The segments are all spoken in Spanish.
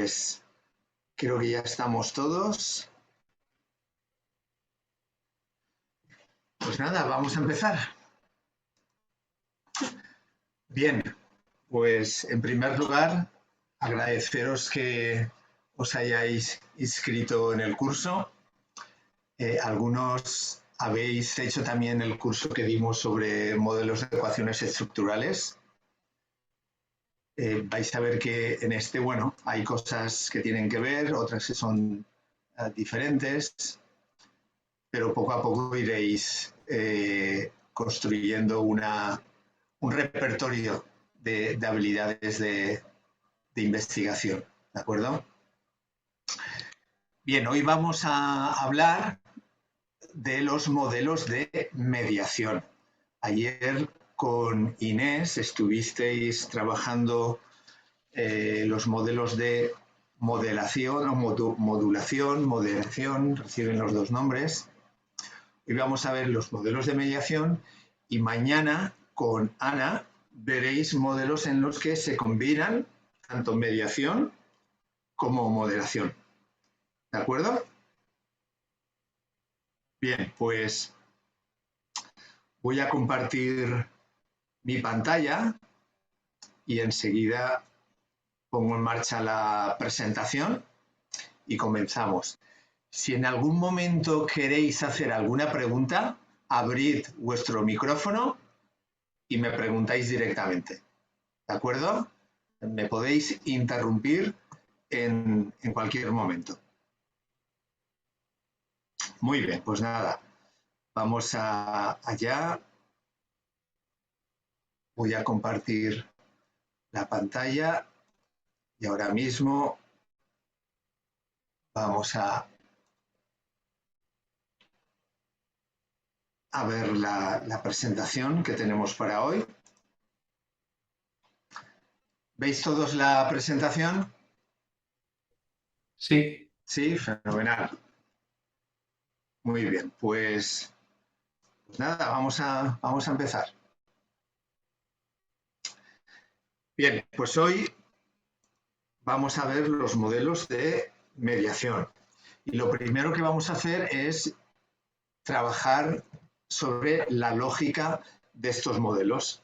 pues creo que ya estamos todos. Pues nada, vamos a empezar. Bien, pues en primer lugar, agradeceros que os hayáis inscrito en el curso. Algunos habéis hecho también el curso que dimos sobre modelos de ecuaciones estructurales. Vais a ver que en este, bueno, hay cosas que tienen que ver, otras que son diferentes, pero poco a poco iréis construyendo un repertorio de habilidades de investigación, ¿de acuerdo? Bien, hoy vamos a hablar de los modelos de mediación. Ayer con Inés estuvisteis trabajando los modelos de modelación o modulación, reciben los dos nombres. Hoy vamos a ver los modelos de mediación y mañana con Ana veréis modelos en los que se combinan tanto mediación como modelación. ¿De acuerdo? Bien, pues voy a compartir mi pantalla y enseguida pongo en marcha la presentación y comenzamos. Si en algún momento queréis hacer alguna pregunta, abrid vuestro micrófono y me preguntáis directamente. ¿De acuerdo? Me podéis interrumpir en cualquier momento. Muy bien, pues nada, vamos allá. Voy a compartir la pantalla y ahora mismo vamos a ver la presentación que tenemos para hoy. ¿Veis todos la presentación? Sí. Sí, fenomenal. Muy bien, pues nada, vamos a empezar. Bien, pues hoy vamos a ver los modelos de mediación. Y lo primero que vamos a hacer es trabajar sobre la lógica de estos modelos.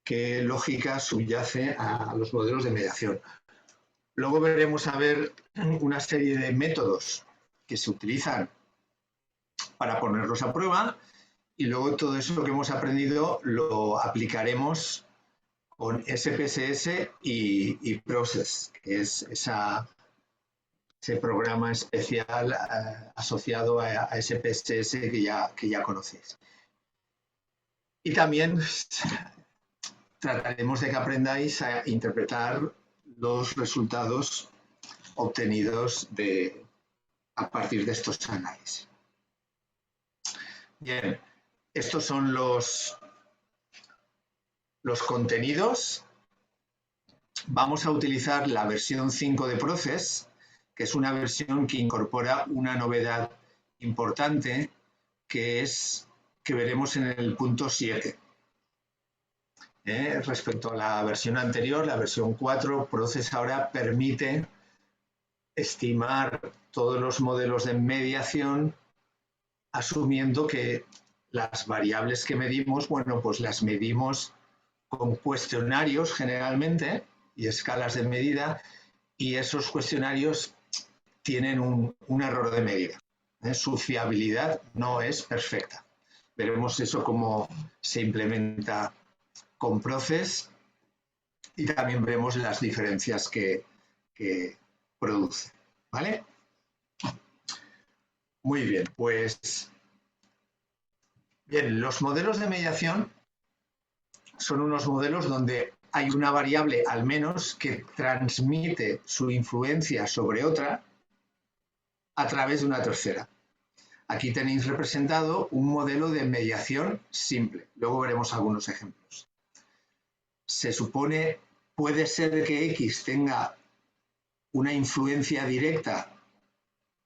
¿Qué lógica subyace a los modelos de mediación? Luego veremos a ver una serie de métodos que se utilizan para ponerlos a prueba y luego todo eso que hemos aprendido lo aplicaremos con SPSS y Process, que es ese programa especial asociado a SPSS que ya conocéis. Y también trataremos de que aprendáis a interpretar los resultados obtenidos a partir de estos análisis. Bien, estos son los contenidos. Vamos a utilizar la versión 5 de Process, que es una versión que incorpora una novedad importante, que veremos en el punto 7. Respecto a la versión anterior, la versión 4, Process ahora permite estimar todos los modelos de mediación asumiendo que las variables que medimos, bueno, pues las medimos con cuestionarios generalmente y escalas de medida, y esos cuestionarios tienen un error de medida. Su fiabilidad no es perfecta. Veremos eso cómo se implementa con Process y también veremos las diferencias que produce. ¿Vale? Muy bien, pues bien, los modelos de mediación son unos modelos donde hay una variable al menos que transmite su influencia sobre otra a través de una tercera. Aquí tenéis representado un modelo de mediación simple. Luego veremos algunos ejemplos. Se supone, puede ser que X tenga una influencia directa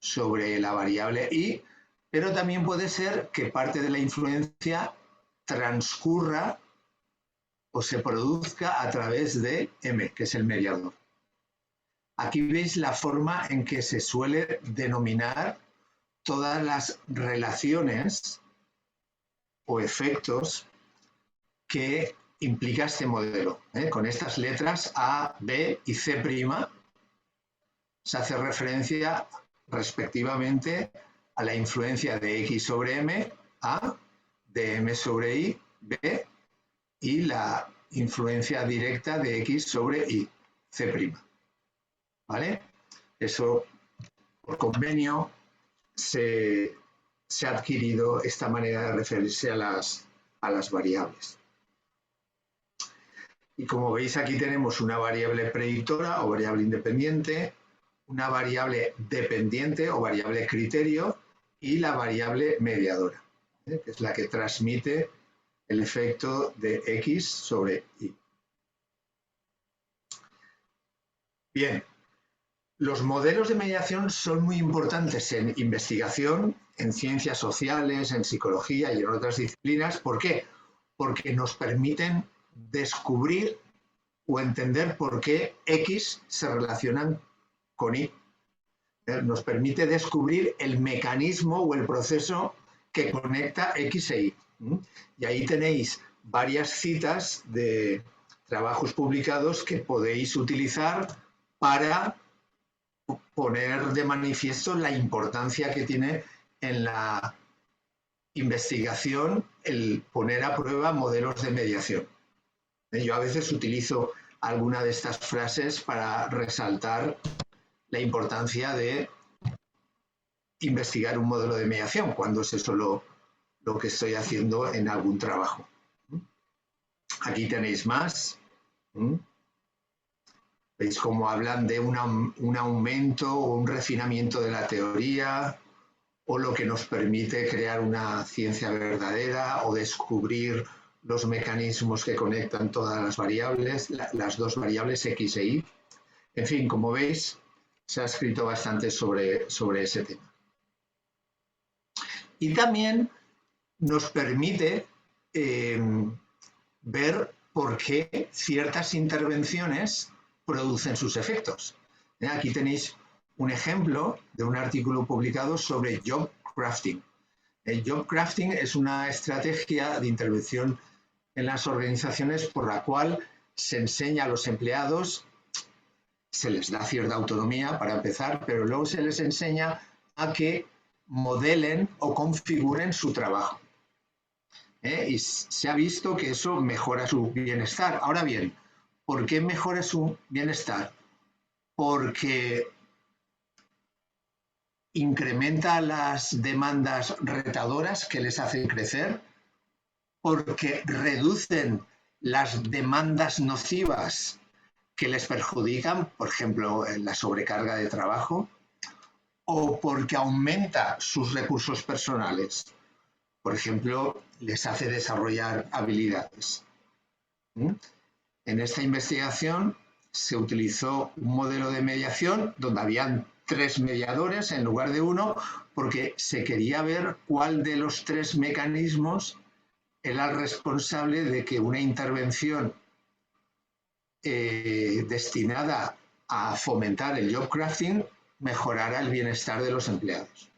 sobre la variable Y, pero también puede ser que parte de la influencia transcurra o se produzca a través de M, que es el mediador. Aquí veis la forma en que se suele denominar todas las relaciones o efectos que implica este modelo. Con estas letras A, B y C' se hace referencia respectivamente a la influencia de X sobre M, A, de M sobre I, B, y la influencia directa de X sobre I, C'. ¿Vale? Eso, por convenio, se ha adquirido esta manera de referirse a las variables. Y como veis, aquí tenemos una variable predictora o variable independiente, una variable dependiente o variable criterio y la variable mediadora, que es la que transmite el efecto de X sobre Y. Bien, los modelos de mediación son muy importantes en investigación, en ciencias sociales, en psicología y en otras disciplinas. ¿Por qué? Porque nos permiten descubrir o entender por qué X se relacionan con Y. Nos permite descubrir el mecanismo o el proceso que conecta X e Y. Y ahí tenéis varias citas de trabajos publicados que podéis utilizar para poner de manifiesto la importancia que tiene en la investigación el poner a prueba modelos de mediación. Yo a veces utilizo alguna de estas frases para resaltar la importancia de investigar un modelo de mediación, cuando es eso lo que estoy haciendo en algún trabajo. Aquí tenéis más. ¿Veis cómo hablan de un aumento o un refinamiento de la teoría, o lo que nos permite crear una ciencia verdadera o descubrir los mecanismos que conectan todas las variables, las dos variables X e Y? En fin, como veis, se ha escrito bastante sobre ese tema. Y también nos permite ver por qué ciertas intervenciones producen sus efectos. Aquí tenéis un ejemplo de un artículo publicado sobre job crafting. El job crafting es una estrategia de intervención en las organizaciones por la cual se enseña a los empleados, se les da cierta autonomía para empezar, pero luego se les enseña a que modelen o configuren su trabajo. Y se ha visto que eso mejora su bienestar. Ahora bien, ¿por qué mejora su bienestar? Porque incrementa las demandas retadoras que les hacen crecer, porque reducen las demandas nocivas que les perjudican, por ejemplo, la sobrecarga de trabajo, o porque aumenta sus recursos personales. Por ejemplo, les hace desarrollar habilidades. En esta investigación se utilizó un modelo de mediación donde habían 3 mediadores en lugar de 1, porque se quería ver cuál de los 3 mecanismos era el responsable de que una intervención destinada a fomentar el job crafting mejorara el bienestar de los empleados.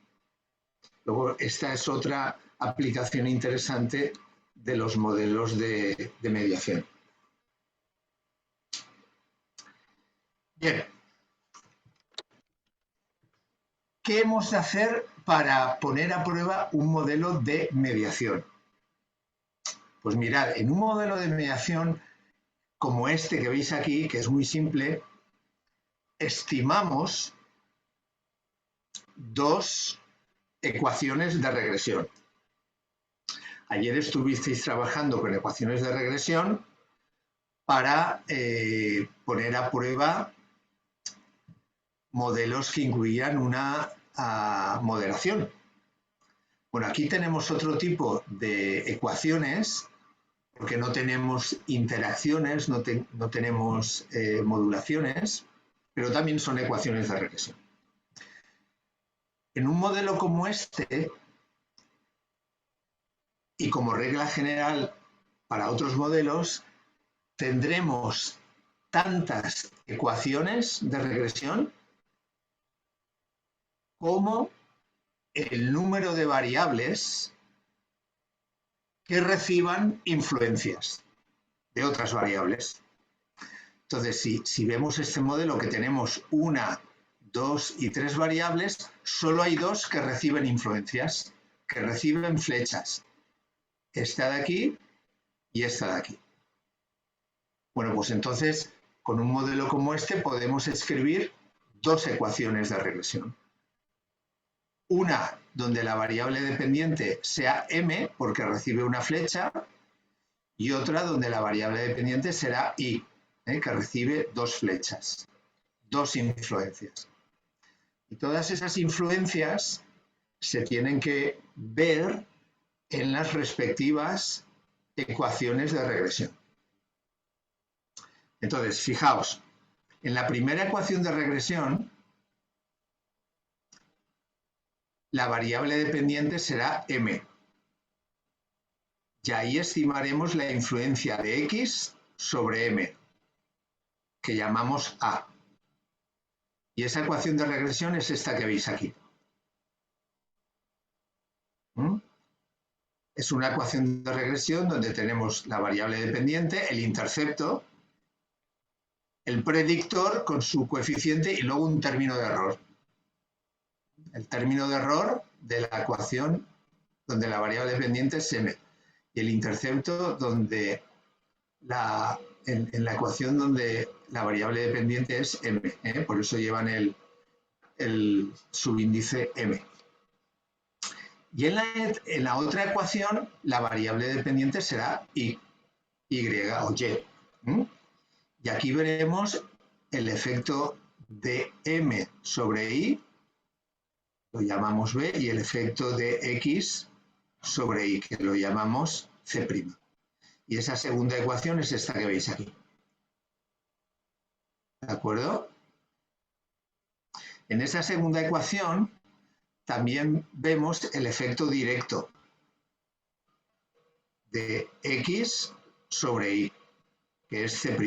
Luego, esta es otra aplicación interesante de los modelos de mediación. Bien. ¿Qué hemos de hacer para poner a prueba un modelo de mediación? Pues mirad, en un modelo de mediación como este que veis aquí, que es muy simple, estimamos 2 ecuaciones de regresión. Ayer estuvisteis trabajando con ecuaciones de regresión para poner a prueba modelos que incluían una moderación. Bueno, aquí tenemos otro tipo de ecuaciones porque no tenemos interacciones, no tenemos modulaciones, pero también son ecuaciones de regresión. En un modelo como este, y como regla general para otros modelos, tendremos tantas ecuaciones de regresión como el número de variables que reciban influencias de otras variables. Entonces, si vemos este modelo que tenemos 1, 2 y 3 variables, solo hay 2 que reciben influencias, que reciben flechas. Esta de aquí y esta de aquí. Bueno, pues entonces, con un modelo como este podemos escribir 2 ecuaciones de regresión. Una donde la variable dependiente sea m, porque recibe una flecha, y otra donde la variable dependiente será i, que recibe 2 flechas, 2 influencias. Y todas esas influencias se tienen que ver en las respectivas ecuaciones de regresión. Entonces, fijaos, en la primera ecuación de regresión, la variable dependiente será m. Y ahí estimaremos la influencia de x sobre m, que llamamos a. Y esa ecuación de regresión es esta que veis aquí. Es una ecuación de regresión donde tenemos la variable dependiente, el intercepto, el predictor con su coeficiente y luego un término de error. El término de error de la ecuación donde la variable dependiente es m. Y el intercepto donde en la ecuación donde la variable dependiente es m. Por eso llevan el subíndice m. Y en la otra ecuación, la variable dependiente será y o y. Y aquí veremos el efecto de m sobre i, lo llamamos b, y el efecto de x sobre i, que lo llamamos c'. Y esa segunda ecuación es esta que veis aquí. ¿De acuerdo? En esa segunda ecuación también vemos el efecto directo de x sobre y, que es c'.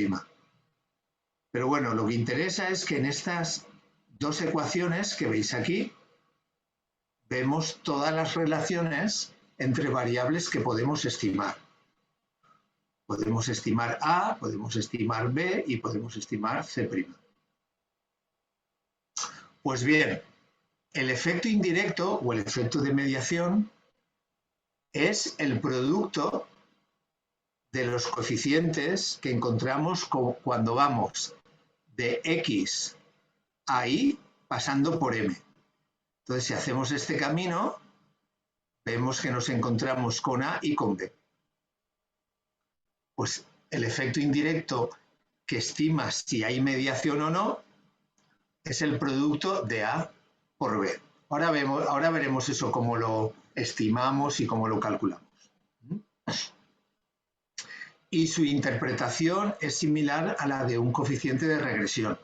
Pero bueno, lo que interesa es que en estas 2 ecuaciones que veis aquí, vemos todas las relaciones entre variables que podemos estimar. Podemos estimar a, podemos estimar b y podemos estimar c'. Pues bien, el efecto indirecto o el efecto de mediación es el producto de los coeficientes que encontramos cuando vamos de x a y pasando por m. Entonces, si hacemos este camino, vemos que nos encontramos con a y con b. Pues el efecto indirecto que estima si hay mediación o no es el producto de a por b. Ahora veremos eso, cómo lo estimamos y cómo lo calculamos. Y su interpretación es similar a la de un coeficiente de regresión.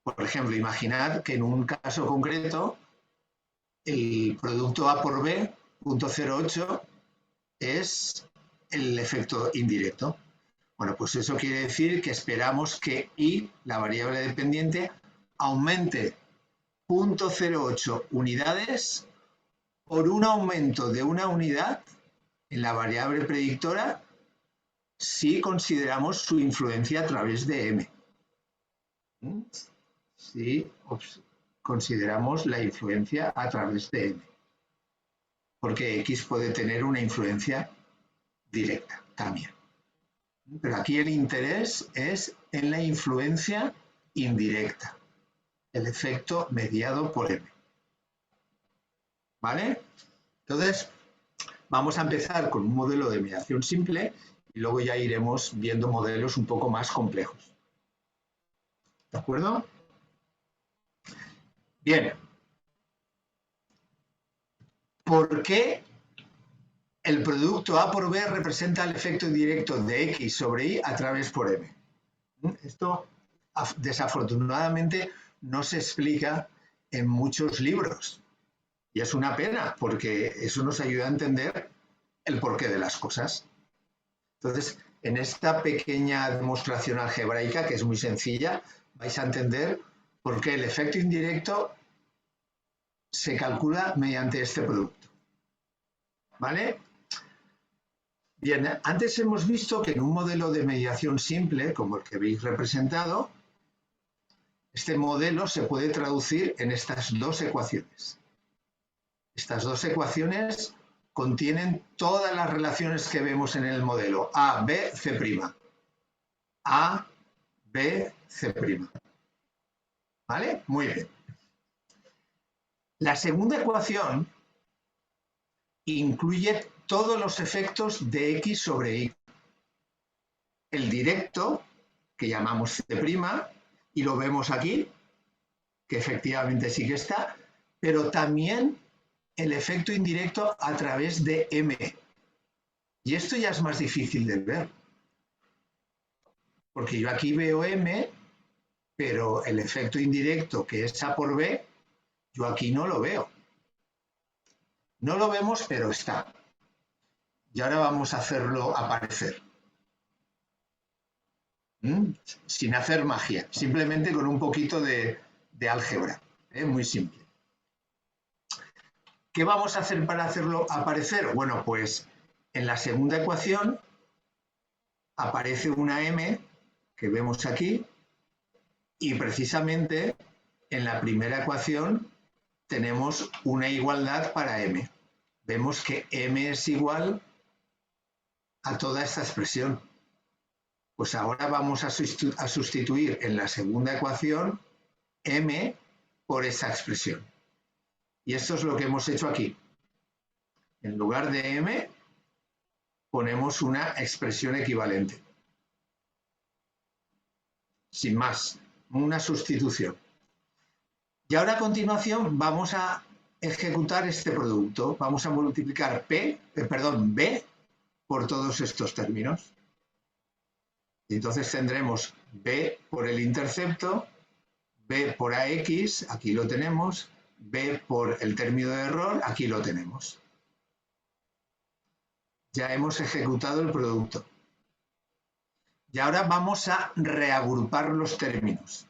Por ejemplo, imaginad que en un caso concreto el producto a por b, 0.08, es el efecto indirecto. Bueno, pues eso quiere decir que esperamos que i, la variable dependiente, aumente 0.08 unidades por un aumento de una unidad en la variable predictora si consideramos su influencia a través de m. Si consideramos la influencia a través de m. Porque x puede tener una influencia directa también. Pero aquí el interés es en la influencia indirecta, el efecto mediado por m. ¿Vale? Entonces, vamos a empezar con un modelo de mediación simple y luego ya iremos viendo modelos un poco más complejos. ¿De acuerdo? Bien. ¿Por qué el producto A por B representa el efecto indirecto de X sobre Y a través por M? Esto, desafortunadamente, no se explica en muchos libros. Y es una pena, porque eso nos ayuda a entender el porqué de las cosas. Entonces, En esta pequeña demostración algebraica, que es muy sencilla, vais a entender por qué el efecto indirecto se calcula mediante este producto. ¿Vale? Bien, antes hemos visto que en un modelo de mediación simple, como el que veis representado, este modelo se puede traducir en estas dos ecuaciones. Estas dos ecuaciones contienen todas las relaciones que vemos en el modelo A, B, C'. A, B, C'. ¿Vale? Muy bien. La segunda ecuación incluye todos los efectos de X sobre Y. El directo, que llamamos C', y lo vemos aquí, que efectivamente sí que está, pero también el efecto indirecto a través de M. Y esto ya es más difícil de ver, porque yo aquí veo M, pero el efecto indirecto, que es A por B, yo aquí no lo veo. No lo vemos, pero está. Y ahora vamos a hacerlo aparecer. Sin hacer magia, simplemente con un poquito de álgebra. Muy simple. ¿Qué vamos a hacer para hacerlo aparecer? Bueno, pues en la segunda ecuación aparece una M que vemos aquí y precisamente en la primera ecuación tenemos una igualdad para M. Vemos que M es igual a toda esta expresión. Pues ahora vamos a sustituir en la segunda ecuación M por esa expresión. Y esto es lo que hemos hecho aquí. En lugar de M, ponemos una expresión equivalente. Sin más, una sustitución. Y ahora a continuación vamos a ejecutar este producto. Vamos a multiplicar B por todos estos términos. Y entonces tendremos B por el intercepto, B por AX, aquí lo tenemos, B por el término de error, aquí lo tenemos. Ya hemos ejecutado el producto. Y ahora vamos a reagrupar los términos.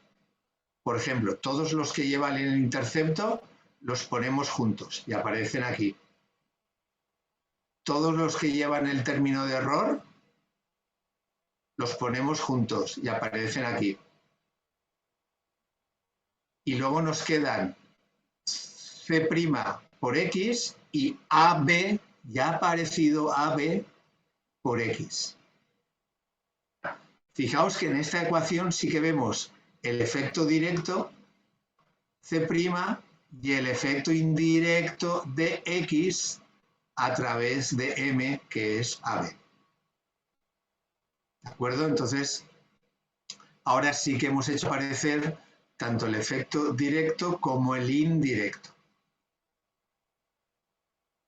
Por ejemplo, todos los que llevan el intercepto los ponemos juntos y aparecen aquí. Todos los que llevan el término de error los ponemos juntos y aparecen aquí. Y luego nos quedan C' por X y AB, ya ha aparecido AB por X. Fijaos que en esta ecuación sí que vemos el efecto directo C' y el efecto indirecto de X a través de M, que es AB. ¿De acuerdo? Entonces, ahora sí que hemos hecho aparecer tanto el efecto directo como el indirecto,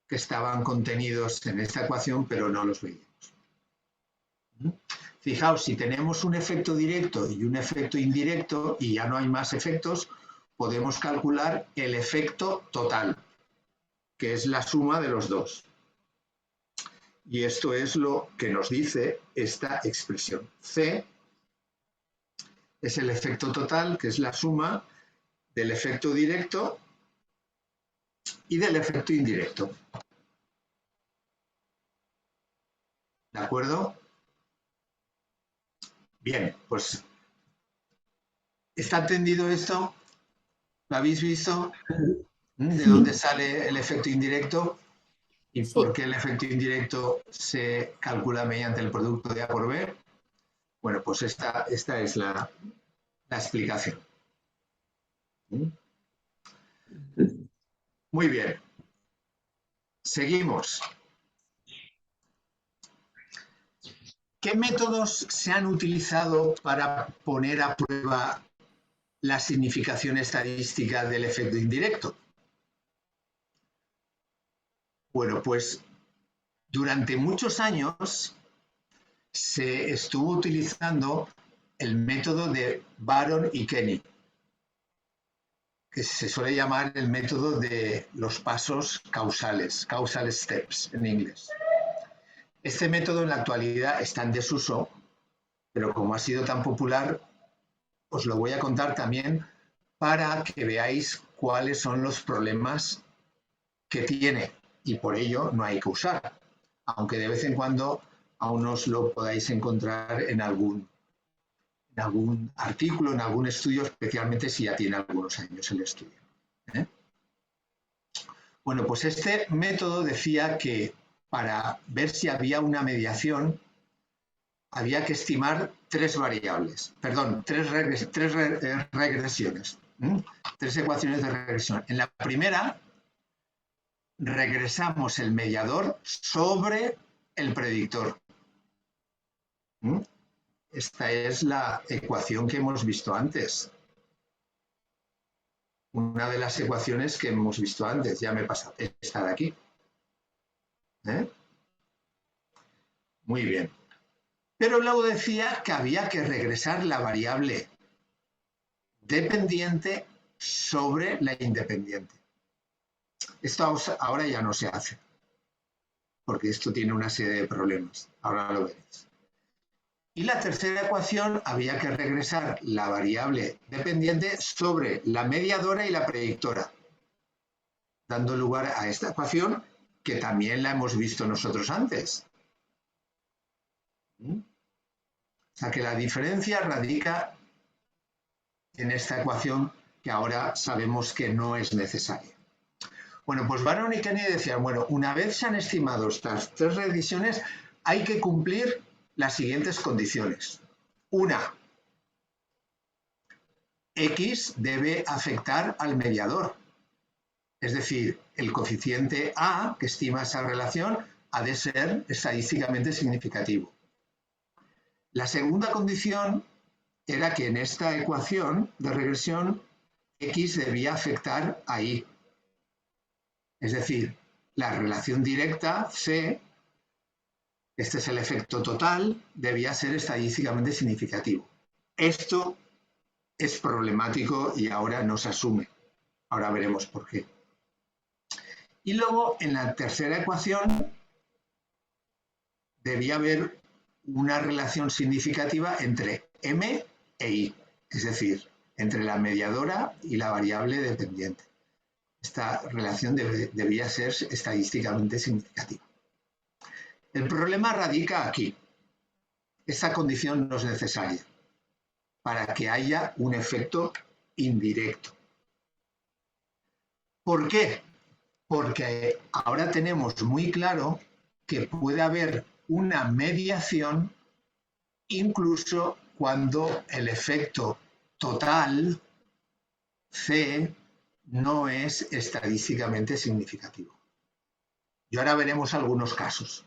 que estaban contenidos en esta ecuación, pero no los veíamos. Fijaos, si tenemos un efecto directo y un efecto indirecto y ya no hay más efectos, podemos calcular el efecto total, que es la suma de los dos. Y esto es lo que nos dice esta expresión. C es el efecto total, que es la suma del efecto directo y del efecto indirecto. ¿De acuerdo? Bien, pues ¿está entendido esto? ¿Lo habéis visto? ¿De dónde sale el efecto indirecto? ¿Y Sí. por qué el efecto indirecto se calcula mediante el producto de A por B? Bueno, pues esta es la explicación. Muy bien. Seguimos. ¿Qué métodos se han utilizado para poner a prueba la significación estadística del efecto indirecto? Bueno, pues durante muchos años se estuvo utilizando el método de Baron y Kenny, que se suele llamar el método de los pasos causales, causal steps en inglés. Este método en la actualidad está en desuso, pero como ha sido tan popular, os lo voy a contar también para que veáis cuáles son los problemas que tiene y por ello no hay que usar, aunque de vez en cuando aún os lo podáis encontrar en algún artículo, en algún estudio, especialmente si ya tiene algunos años el estudio. Bueno, pues este método decía que para ver si había una mediación había que estimar tres variables, perdón, tres regresiones, tres ecuaciones de regresión. En la primera, regresamos el mediador sobre el predictor. Esta es la ecuación que hemos visto antes. Una de las ecuaciones que hemos visto antes, ya me he pasado, esta de aquí. Muy bien. Pero luego decía que había que regresar la variable dependiente sobre la independiente. Esto ahora ya no se hace, porque esto tiene una serie de problemas. Ahora lo veréis. Y la tercera ecuación había que regresar la variable dependiente sobre la mediadora y la predictora, dando lugar a esta ecuación que también la hemos visto nosotros antes. O sea que la diferencia radica en esta ecuación que ahora sabemos que no es necesaria. Bueno, pues Barón y Kenny decían, bueno, una vez se han estimado estas tres regresiones, hay que cumplir las siguientes condiciones. Una, X debe afectar al mediador. Es decir, el coeficiente A, que estima esa relación, ha de ser estadísticamente significativo. La segunda condición era que en esta ecuación de regresión X debía afectar a Y. Es decir, la relación directa C, este es el efecto total, debía ser estadísticamente significativo. Esto es problemático y ahora no se asume. Ahora veremos por qué. Y luego, en la tercera ecuación, debía haber una relación significativa entre M e I, es decir, entre la mediadora y la variable dependiente. Esta relación debía ser estadísticamente significativa. El problema radica aquí. Esta condición no es necesaria para que haya un efecto indirecto. ¿Por qué? Porque ahora tenemos muy claro que puede haber una mediación incluso cuando el efecto total C no es estadísticamente significativo. Y ahora veremos algunos casos.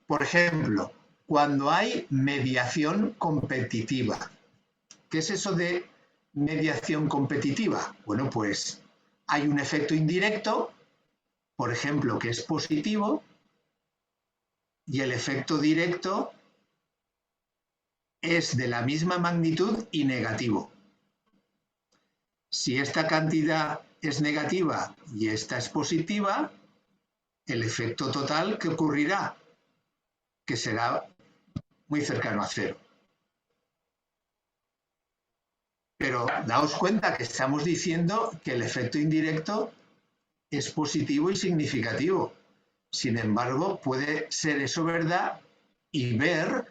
Por ejemplo, cuando hay mediación competitiva. ¿Qué es eso de mediación competitiva? Bueno, pues hay un efecto indirecto, por ejemplo, que es positivo, y el efecto directo es de la misma magnitud y negativo. Si esta cantidad es negativa y esta es positiva, el efecto total, ¿qué ocurrirá? Que será muy cercano a cero. Pero daos cuenta que estamos diciendo que el efecto indirecto es positivo y significativo. Sin embargo, puede ser eso verdad y ver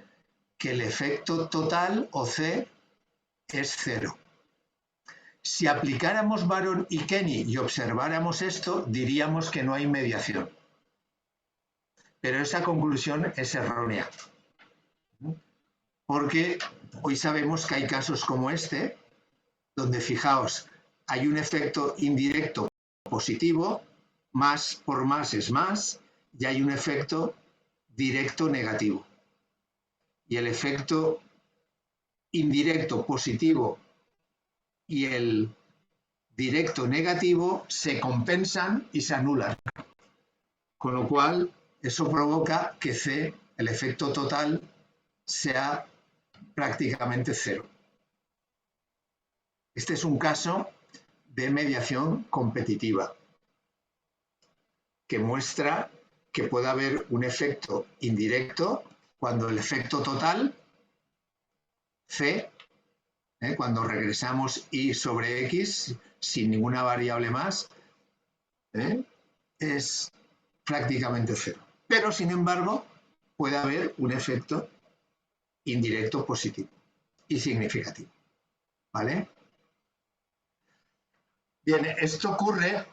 que el efecto total, o C, es cero. Si aplicáramos Barón y Kenny y observáramos esto, diríamos que no hay mediación. Pero esa conclusión es errónea. Porque hoy sabemos que hay casos como este, donde, fijaos, hay un efecto indirecto positivo, más por más es más, y hay un efecto directo negativo. Y el efecto indirecto positivo y el directo negativo se compensan y se anulan. Con lo cual, eso provoca que C, el efecto total, sea prácticamente cero. Este es un caso de mediación competitiva que muestra que puede haber un efecto indirecto cuando el efecto total, C, cuando regresamos y sobre X sin ninguna variable más, es prácticamente cero. Pero, sin embargo, puede haber un efecto indirecto positivo y significativo. ¿Vale? Bien, esto ocurre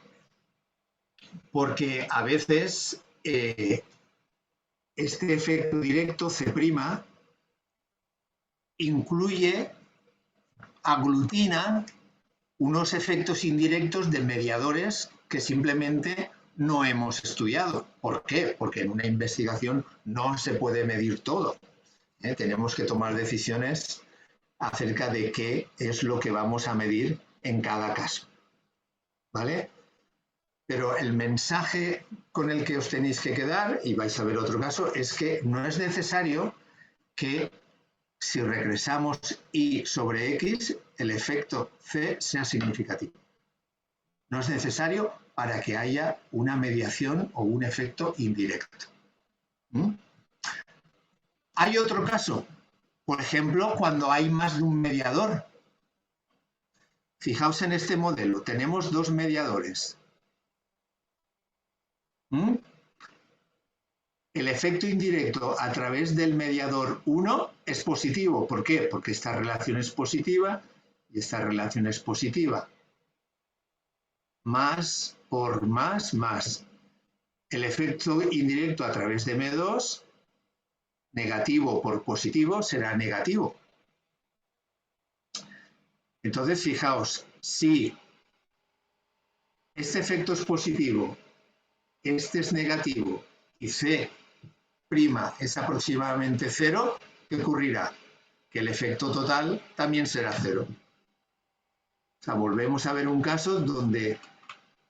porque a veces este efecto directo C' incluye, aglutina unos efectos indirectos de mediadores que simplemente no hemos estudiado. ¿Por qué? Porque en una investigación no se puede medir todo. Tenemos que tomar decisiones acerca de qué es lo que vamos a medir en cada caso. ¿Vale? Pero el mensaje con el que os tenéis que quedar, y vais a ver otro caso, es que no es necesario que si regresamos y sobre X, el efecto C sea significativo. No es necesario para que haya una mediación o un efecto indirecto. Hay otro caso, por ejemplo, cuando hay más de un mediador. Fijaos en este modelo, tenemos dos mediadores. El efecto indirecto a través del mediador 1 es positivo. ¿Por qué? Porque esta relación es positiva y esta relación es positiva. Más por más, más. El efecto indirecto a través de M2, negativo por positivo, será negativo. Entonces, fijaos, si este efecto es positivo, este es negativo y C' es aproximadamente cero, ¿qué ocurrirá? Que el efecto total también será cero. O sea, volvemos a ver un caso donde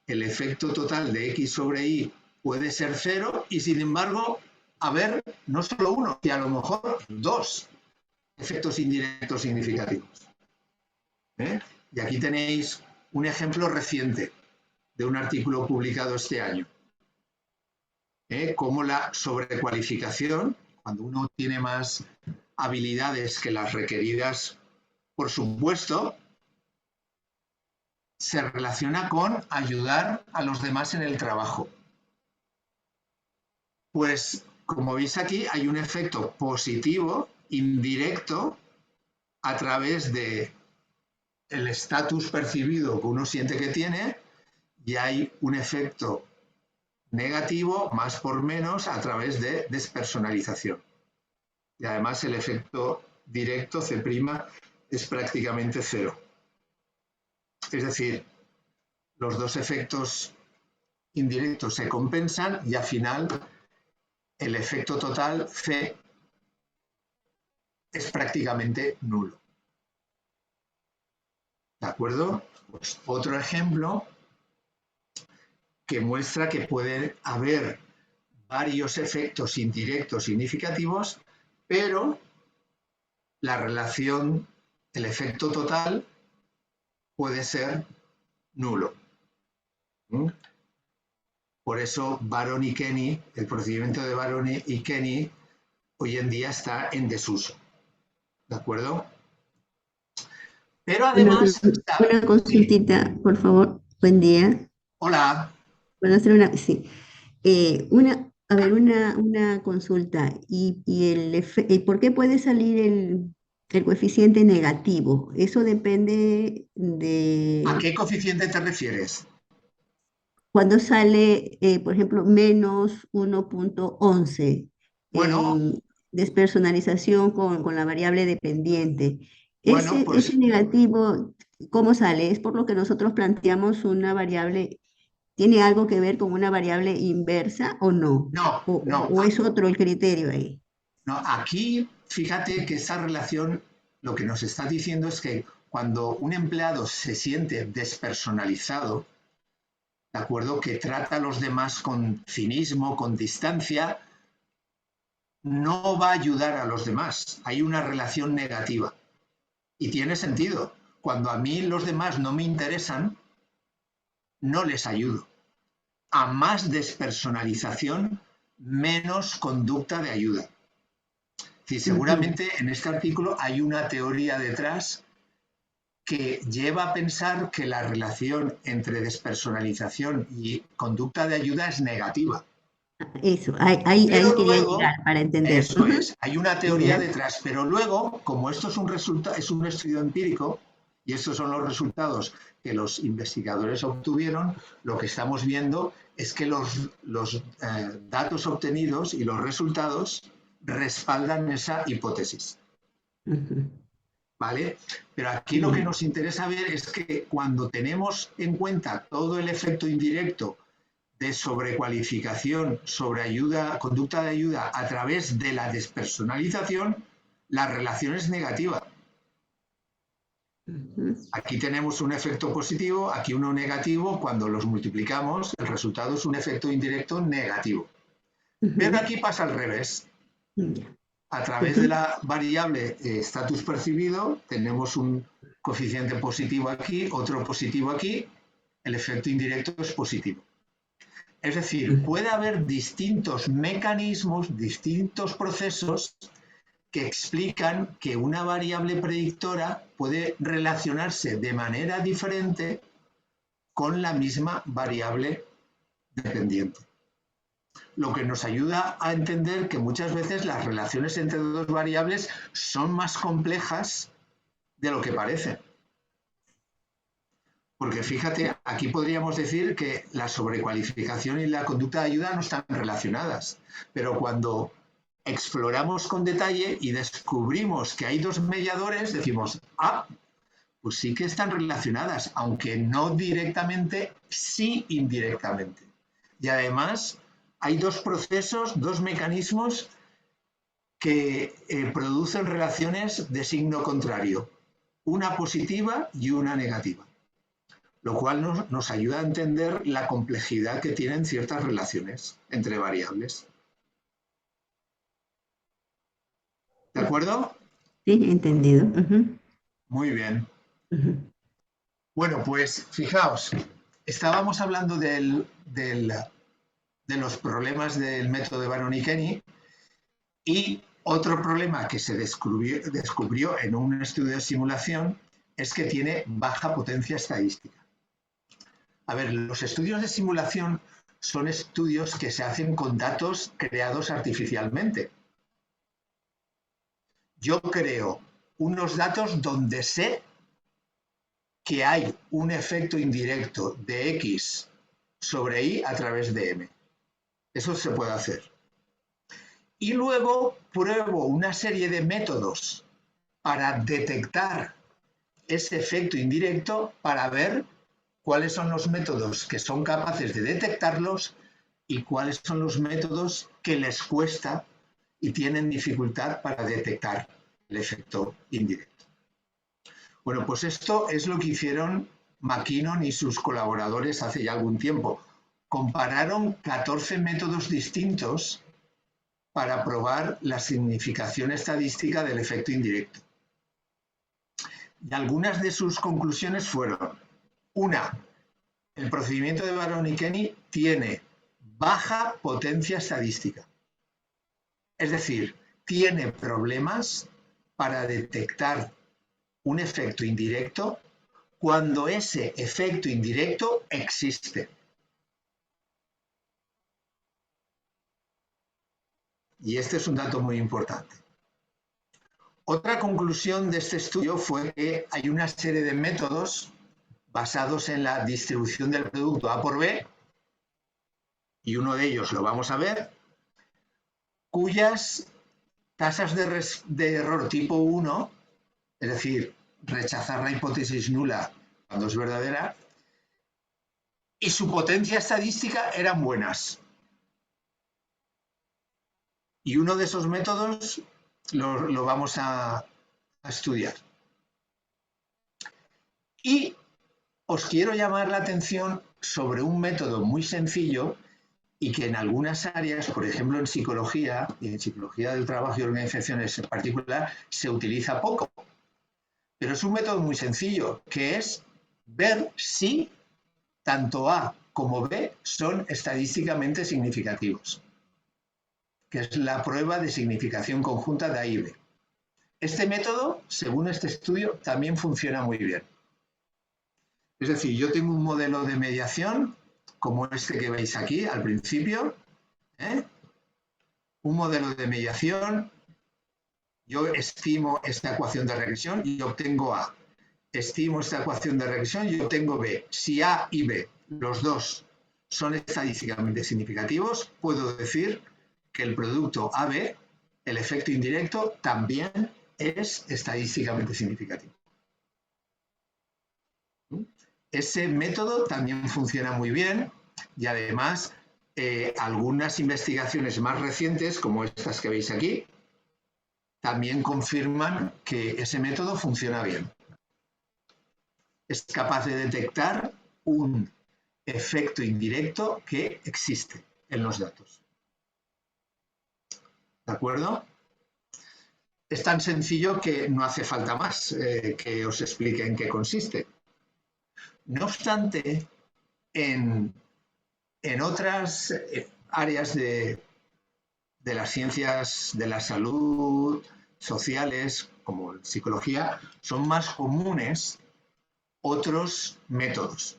el efecto total de X sobre Y puede ser cero y, sin embargo, haber no solo uno, sino a lo mejor dos efectos indirectos significativos. Y aquí tenéis un ejemplo reciente de un artículo publicado este año. Cómo la sobrecualificación, cuando uno tiene más habilidades que las requeridas por su puesto, se relaciona con ayudar a los demás en el trabajo. Pues, como veis aquí, hay un efecto positivo, indirecto, a través de el estatus percibido que uno siente que tiene, y hay un efecto negativo, más por menos, a través de despersonalización. Y además el efecto directo, C', es prácticamente cero. Es decir, los dos efectos indirectos se compensan y al final el efecto total, C, es prácticamente nulo. ¿De acuerdo? Pues otro ejemplo que muestra que pueden haber varios efectos indirectos significativos, pero la relación, el efecto total, puede ser nulo. Por eso Baron y Kenny, el procedimiento de Baron y Kenny, hoy en día está en desuso. ¿De acuerdo? Pero además... Una consultita, por favor. Buen día. Hola. Bueno, hacer una, sí. Una consulta. ¿Y por qué puede salir el coeficiente negativo? Eso depende ¿A de qué coeficiente te refieres? cuando sale, por ejemplo, -1.11 Bueno, en despersonalización con la variable dependiente. bueno, Ese pues negativo, ¿cómo sale? ¿Es por lo que nosotros planteamos una variable? ¿Tiene algo que ver con una variable inversa o no? no, no, ¿O es otro el criterio ahí? no. Aquí, fíjate que esa relación lo que nos está diciendo es que cuando un empleado se siente despersonalizado, ¿de acuerdo? Que trata a los demás con cinismo, con distancia, no va a ayudar a los demás. Hay una relación negativa. Y tiene sentido. Cuando a mí los demás no me interesan, no les ayudo. A más despersonalización, menos conducta de ayuda. Sí, seguramente en este artículo hay una teoría detrás que lleva a pensar que la relación entre despersonalización y conducta de ayuda es negativa. Eso, ahí Pero quería luego, llegar para entender. eso es, hay una teoría Ya. detrás, pero luego, como esto es un estudio empírico, y estos son los resultados que los investigadores obtuvieron, lo que estamos viendo es que los datos obtenidos y los resultados respaldan esa hipótesis. ¿Vale? Pero aquí lo que nos interesa ver es que cuando tenemos en cuenta todo el efecto indirecto de sobrecualificación, sobreayuda, conducta de ayuda a través de la despersonalización, la relación es negativa. Aquí tenemos un efecto positivo, aquí uno negativo. Cuando los multiplicamos, el resultado es un efecto indirecto negativo. Pero aquí pasa al revés. A través de la variable estatus percibido, tenemos un coeficiente positivo aquí, otro positivo aquí, el efecto indirecto es positivo. Es decir, puede haber distintos mecanismos, distintos procesos que explican que una variable predictora puede relacionarse de manera diferente con la misma variable dependiente. Lo que nos ayuda a entender que muchas veces las relaciones entre dos variables son más complejas de lo que parecen. Porque fíjate, aquí podríamos decir que la sobrecualificación y la conducta de ayuda no están relacionadas, pero cuando exploramos con detalle y descubrimos que hay dos mediadores, decimos, pues sí que están relacionadas, aunque no directamente, sí indirectamente. Y además hay dos procesos, dos mecanismos que producen relaciones de signo contrario, una positiva y una negativa, lo cual nos ayuda a entender la complejidad que tienen ciertas relaciones entre variables. ¿De acuerdo? Sí, entendido. Muy bien. Bueno, pues fijaos, estábamos hablando de los problemas del método de Bannon-Kenny y otro problema que se descubrió en un estudio de simulación es que tiene baja potencia estadística. A ver, los estudios de simulación son estudios que se hacen con datos creados artificialmente. Yo creo unos datos donde sé que hay un efecto indirecto de X sobre Y a través de M. Eso se puede hacer. Y luego pruebo una serie de métodos para detectar ese efecto indirecto para ver cuáles son los métodos que son capaces de detectarlos y cuáles son los métodos que les cuesta y tienen dificultad para detectar el efecto indirecto. Bueno, pues esto es lo que hicieron McKinnon y sus colaboradores hace ya algún tiempo. Compararon 14 métodos distintos para probar la significación estadística del efecto indirecto. Y algunas de sus conclusiones fueron: una, el procedimiento de Bannon-Kenny tiene baja potencia estadística. Es decir, tiene problemas para detectar un efecto indirecto cuando ese efecto indirecto existe. Y este es un dato muy importante. Otra conclusión de este estudio fue que hay una serie de métodos basados en la distribución del producto A por B, y uno de ellos lo vamos a ver, cuyas tasas de error tipo 1, es decir, rechazar la hipótesis nula cuando es verdadera, y su potencia estadística eran buenas. Y uno de esos métodos lo vamos a estudiar. Y os quiero llamar la atención sobre un método muy sencillo y que en algunas áreas, por ejemplo en psicología y en psicología del trabajo y organizaciones en particular, se utiliza poco. Pero es un método muy sencillo, que es ver si tanto A como B son estadísticamente significativos. que es la prueba de significación conjunta de A y B. Este método, según este estudio, también funciona muy bien. Es decir, yo tengo un modelo de mediación, como este que veis aquí al principio, ¿eh? Un modelo de mediación, yo estimo esta ecuación de regresión y obtengo A. Estimo esta ecuación de regresión y obtengo B. Si A y B, los dos, son estadísticamente significativos, puedo decir que el producto AB, el efecto indirecto, también es estadísticamente significativo. Ese método también funciona muy bien y además algunas investigaciones más recientes, como estas que veis aquí, también confirman que ese método funciona bien. Es capaz de detectar un efecto indirecto que existe en los datos. ¿De acuerdo? Es tan sencillo que no hace falta más que os explique en qué consiste. No obstante, en otras áreas de las ciencias de la salud, sociales, como psicología, son más comunes otros métodos.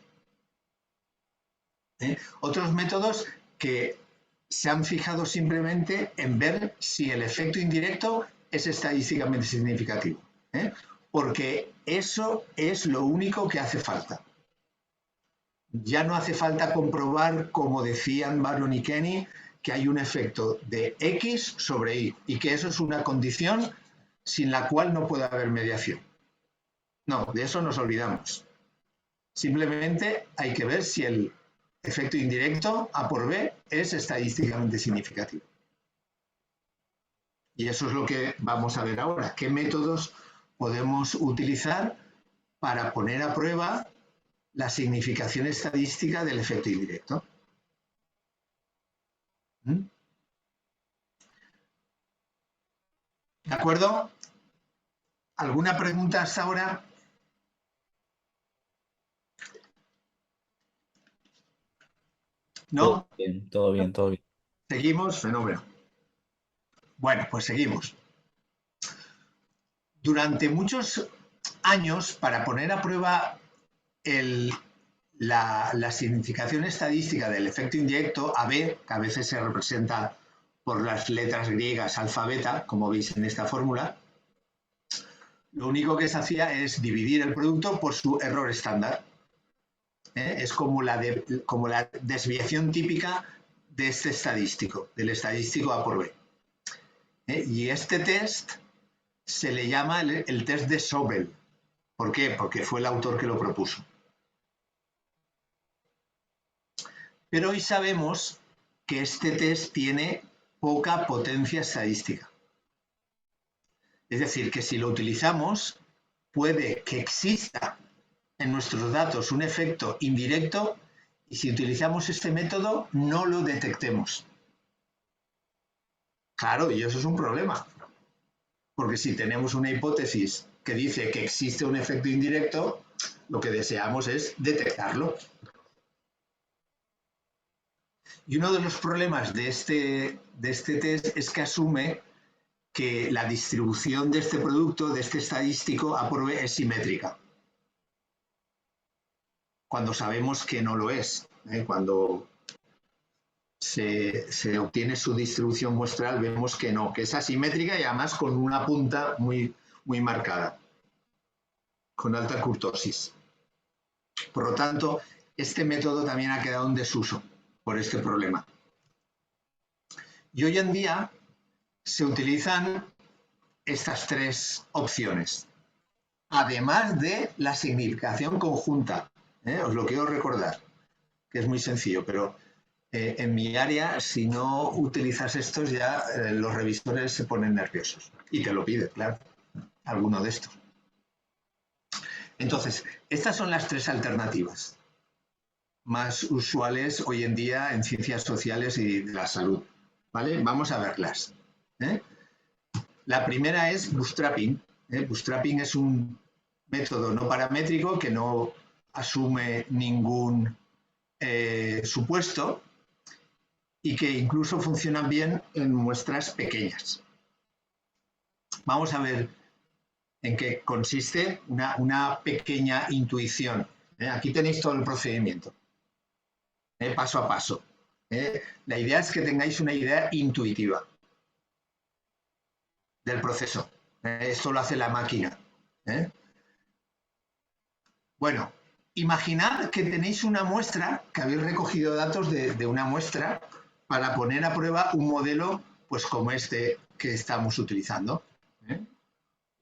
Otros métodos que se han fijado simplemente en ver si el efecto indirecto es estadísticamente significativo, porque eso es lo único que hace falta. Ya no hace falta comprobar, como decían Barron y Kenny, que hay un efecto de X sobre Y y que eso es una condición sin la cual no puede haber mediación. No, de eso nos olvidamos. Simplemente hay que ver si el efecto indirecto A por B es estadísticamente significativo. Y eso es lo que vamos a ver ahora. ¿Qué métodos podemos utilizar para poner a prueba la significación estadística del efecto indirecto? ¿De acuerdo? ¿Alguna pregunta hasta ahora? ¿No? Todo bien, todo bien, todo bien. ¿Seguimos? Fenómeno. Bueno, pues seguimos. Durante muchos años, para poner a prueba la significación estadística del efecto indirecto AB, que a veces se representa por las letras griegas alfa beta, como veis en esta fórmula, lo único que se hacía es dividir el producto por su error estándar. Es como la desviación típica de este estadístico, del estadístico A por B. Y este test se le llama el test de Sobel. ¿Por qué? Porque fue el autor que lo propuso. Pero hoy sabemos que este test tiene poca potencia estadística. Es decir, que si lo utilizamos, puede que exista en nuestros datos un efecto indirecto y si utilizamos este método no lo detectemos. Claro, y eso es un problema, porque si tenemos una hipótesis que dice que existe un efecto indirecto, lo que deseamos es detectarlo. Y uno de los problemas de este test es que asume que la distribución de este producto, de este estadístico A por B, es simétrica. Cuando sabemos que no lo es. Cuando se obtiene su distribución muestral, vemos que no, que es asimétrica y además con una punta muy, muy marcada, con alta kurtosis. Por lo tanto, este método también ha quedado en desuso por este problema. Y hoy en día se utilizan estas tres opciones, además de la significación conjunta. Os lo quiero recordar, que es muy sencillo, pero en mi área, si no utilizas estos, ya los revisores se ponen nerviosos. Y te lo pide, claro, alguno de estos. Entonces, estas son las tres alternativas más usuales hoy en día en ciencias sociales y de la salud. ¿Vale? Vamos a verlas. La primera es bootstrapping. Bootstrapping es un método no paramétrico que no asume ningún supuesto y que incluso funcionan bien en muestras pequeñas. Vamos a ver en qué consiste una pequeña intuición. Aquí tenéis todo el procedimiento, paso a paso. La idea es que tengáis una idea intuitiva del proceso. Esto lo hace la máquina. Bueno, imaginad que tenéis una muestra, que habéis recogido datos de una muestra para poner a prueba un modelo pues como este que estamos utilizando.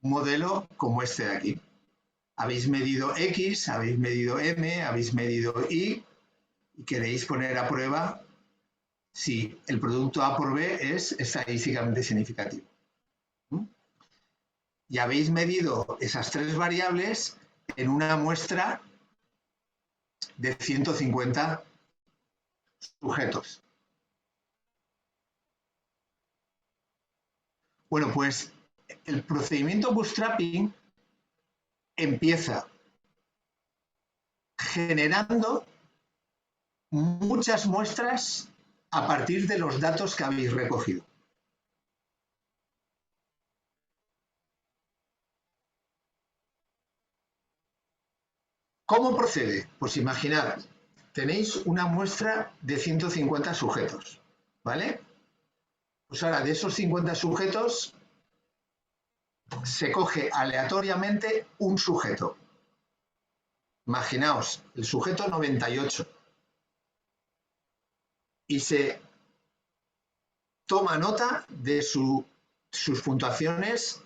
Un modelo como este de aquí. Habéis medido X, habéis medido M, habéis medido Y y queréis poner a prueba si el producto A por B es estadísticamente significativo. Y habéis medido esas tres variables en una muestra de 150 sujetos. Bueno, pues el procedimiento bootstrapping empieza generando muchas muestras a partir de los datos que habéis recogido. ¿Cómo procede? Pues imaginad, tenéis una muestra de 150 sujetos, ¿vale? Pues ahora de esos 50 sujetos se coge aleatoriamente un sujeto. Imaginaos, el sujeto 98. Y se toma nota de sus puntuaciones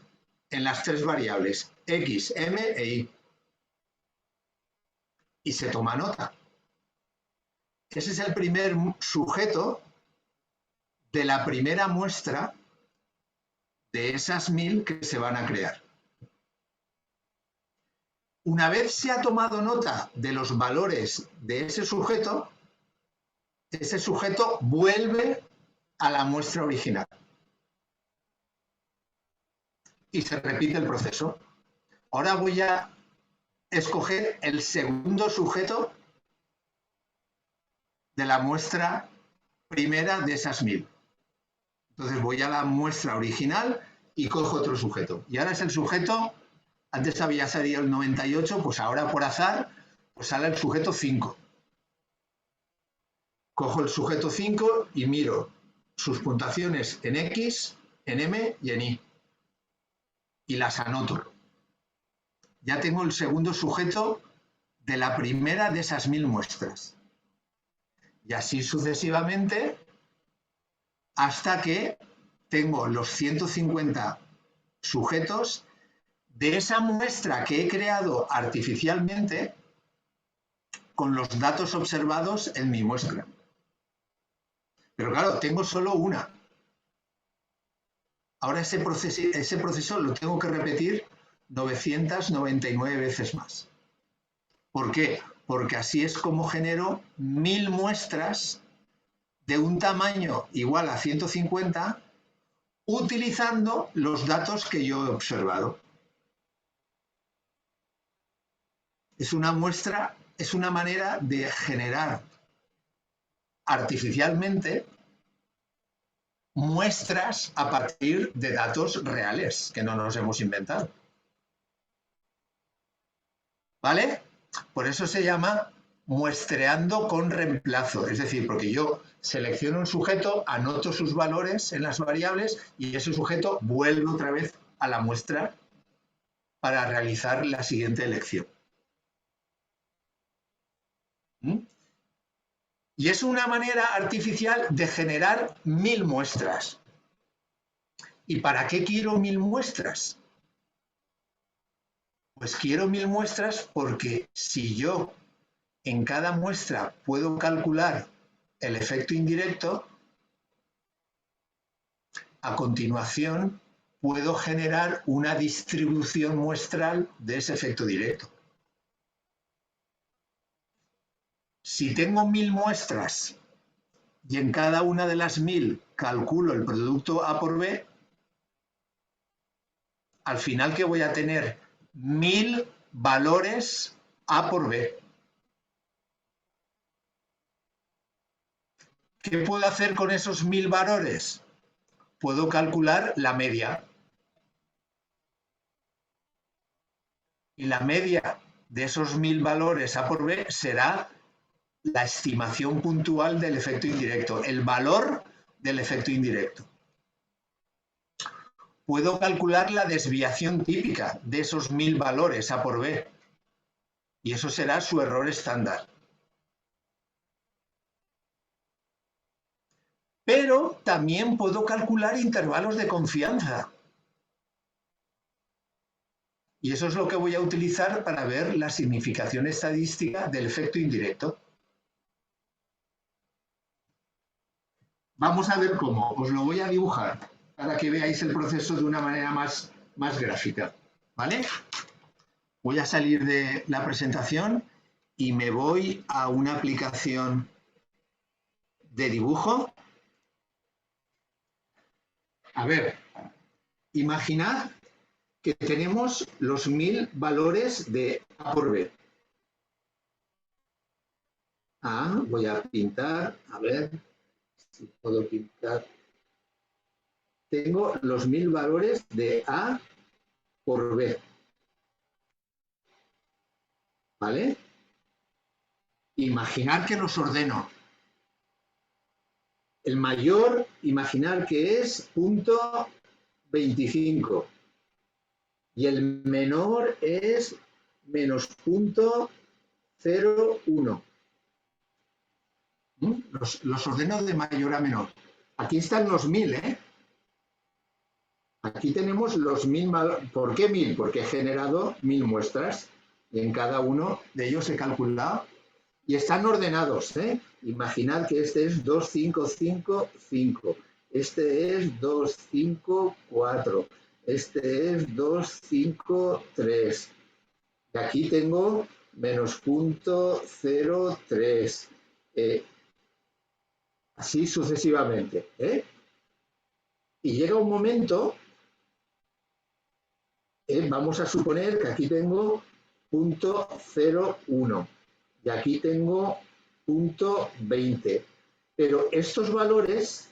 en las tres variables, X, M e Y. Y se toma nota. Ese es el primer sujeto de la primera muestra de esas 1000 que se van a crear. Una vez se ha tomado nota de los valores de ese sujeto vuelve a la muestra original. Y se repite el proceso. Ahora voy a escoger el segundo sujeto de la muestra primera de esas 1000. Entonces voy a la muestra original y cojo otro sujeto. Y ahora es el sujeto, antes había salido el 98, pues ahora por azar, pues sale el sujeto 5. Cojo el sujeto 5 y miro sus puntuaciones en X, en M y en Y. Y las anoto. Ya tengo el segundo sujeto de la primera de esas 1000 muestras. Y así sucesivamente hasta que tengo los 150 sujetos de esa muestra que he creado artificialmente con los datos observados en mi muestra. Pero claro, tengo solo una. Ahora ese proceso lo tengo que repetir 999 veces más. ¿Por qué? Porque así es como genero 1000 muestras de un tamaño igual a 150 utilizando los datos que yo he observado. Es una muestra, es una manera de generar artificialmente muestras a partir de datos reales que no nos hemos inventado. ¿Vale? Por eso se llama muestreando con reemplazo, es decir, porque yo selecciono un sujeto, anoto sus valores en las variables y ese sujeto vuelve otra vez a la muestra para realizar la siguiente elección. Y es una manera artificial de generar 1000 muestras. ¿Y para qué quiero 1000 muestras? Pues quiero 1000 muestras porque si yo en cada muestra puedo calcular el efecto indirecto, a continuación puedo generar una distribución muestral de ese efecto directo. Si tengo 1000 muestras y en cada una de las 1000 calculo el producto A por B, al final que voy a tener 1000 valores A por B. ¿Qué puedo hacer con esos 1000 valores? Puedo calcular la media. Y la media de esos 1000 valores A por B será la estimación puntual del efecto indirecto, el valor del efecto indirecto. Puedo calcular la desviación típica de esos 1000 valores A por B. Y eso será su error estándar. Pero también puedo calcular intervalos de confianza. Y eso es lo que voy a utilizar para ver la significación estadística del efecto indirecto. Vamos a ver cómo. Os lo voy a dibujar para que veáis el proceso de una manera más gráfica. ¿Vale? Voy a salir de la presentación y me voy a una aplicación de dibujo. A ver, imaginad que tenemos los 1000 valores de A por B. Voy a pintar, a ver si puedo pintar. Tengo los 1000 valores de A por B. ¿Vale? Imaginar que los ordeno. El mayor, imaginar que es punto 25. Y el menor es menos punto 0,1. Los ordeno de mayor a menor. Aquí están los 1000, ¿eh? Aquí tenemos los 1000 valores. ¿Por qué 1000? Porque he generado 1000 muestras y en cada uno de ellos he calculado y están ordenados, ¿eh? Imaginad que este es 2555, este es 254, este es 253. Y aquí tengo menos punto 03. Así sucesivamente, ¿eh? Y llega un momento, vamos a suponer que aquí tengo punto 01 y aquí tengo punto 20, pero estos valores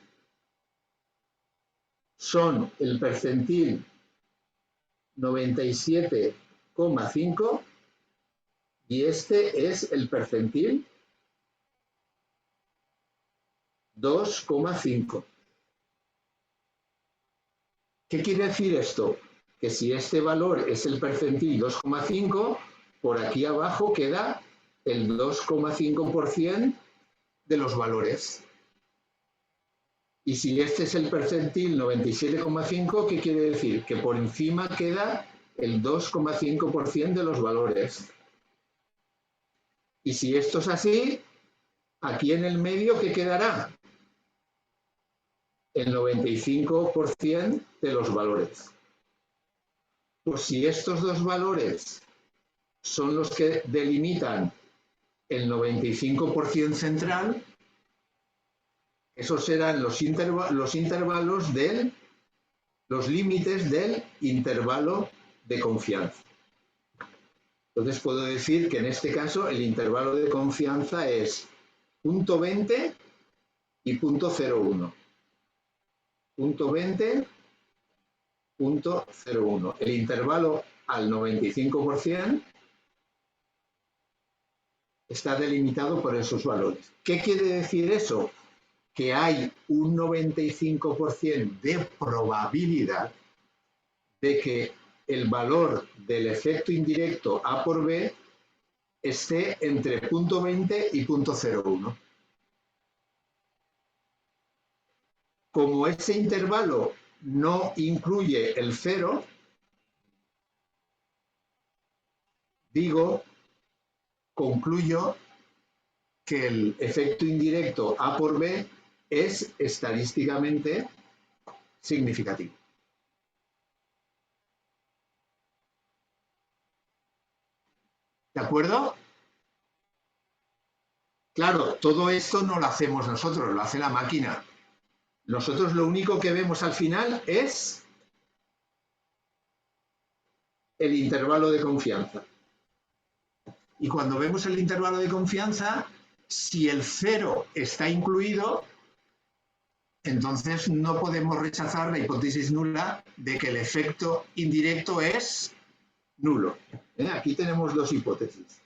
son el percentil 97,5 y este es el percentil 2,5. ¿Qué quiere decir esto? Que si este valor es el percentil 2,5, por aquí abajo queda el 2,5% de los valores. Y si este es el percentil 97,5, ¿qué quiere decir? Que por encima queda el 2,5% de los valores. Y si esto es así, aquí en el medio, ¿qué quedará? El 95% de los valores. Pues si estos dos valores son los que delimitan el 95% central, esos serán los intervalos los límites del intervalo de confianza. Entonces puedo decir que en este caso el intervalo de confianza es 0,20 y 0,01. 0,20, 0,01. El intervalo al 95% está delimitado por esos valores. ¿Qué quiere decir eso? Que hay un 95% de probabilidad de que el valor del efecto indirecto A por B esté entre 0,20 y 0,01. Como ese intervalo no incluye el 0, concluyo que el efecto indirecto A por B es estadísticamente significativo. ¿De acuerdo? Claro, todo esto no lo hacemos nosotros, lo hace la máquina. Nosotros lo único que vemos al final es el intervalo de confianza. Y cuando vemos el intervalo de confianza, si el 0 está incluido, entonces no podemos rechazar la hipótesis nula de que el efecto indirecto es nulo. Aquí tenemos dos hipótesis.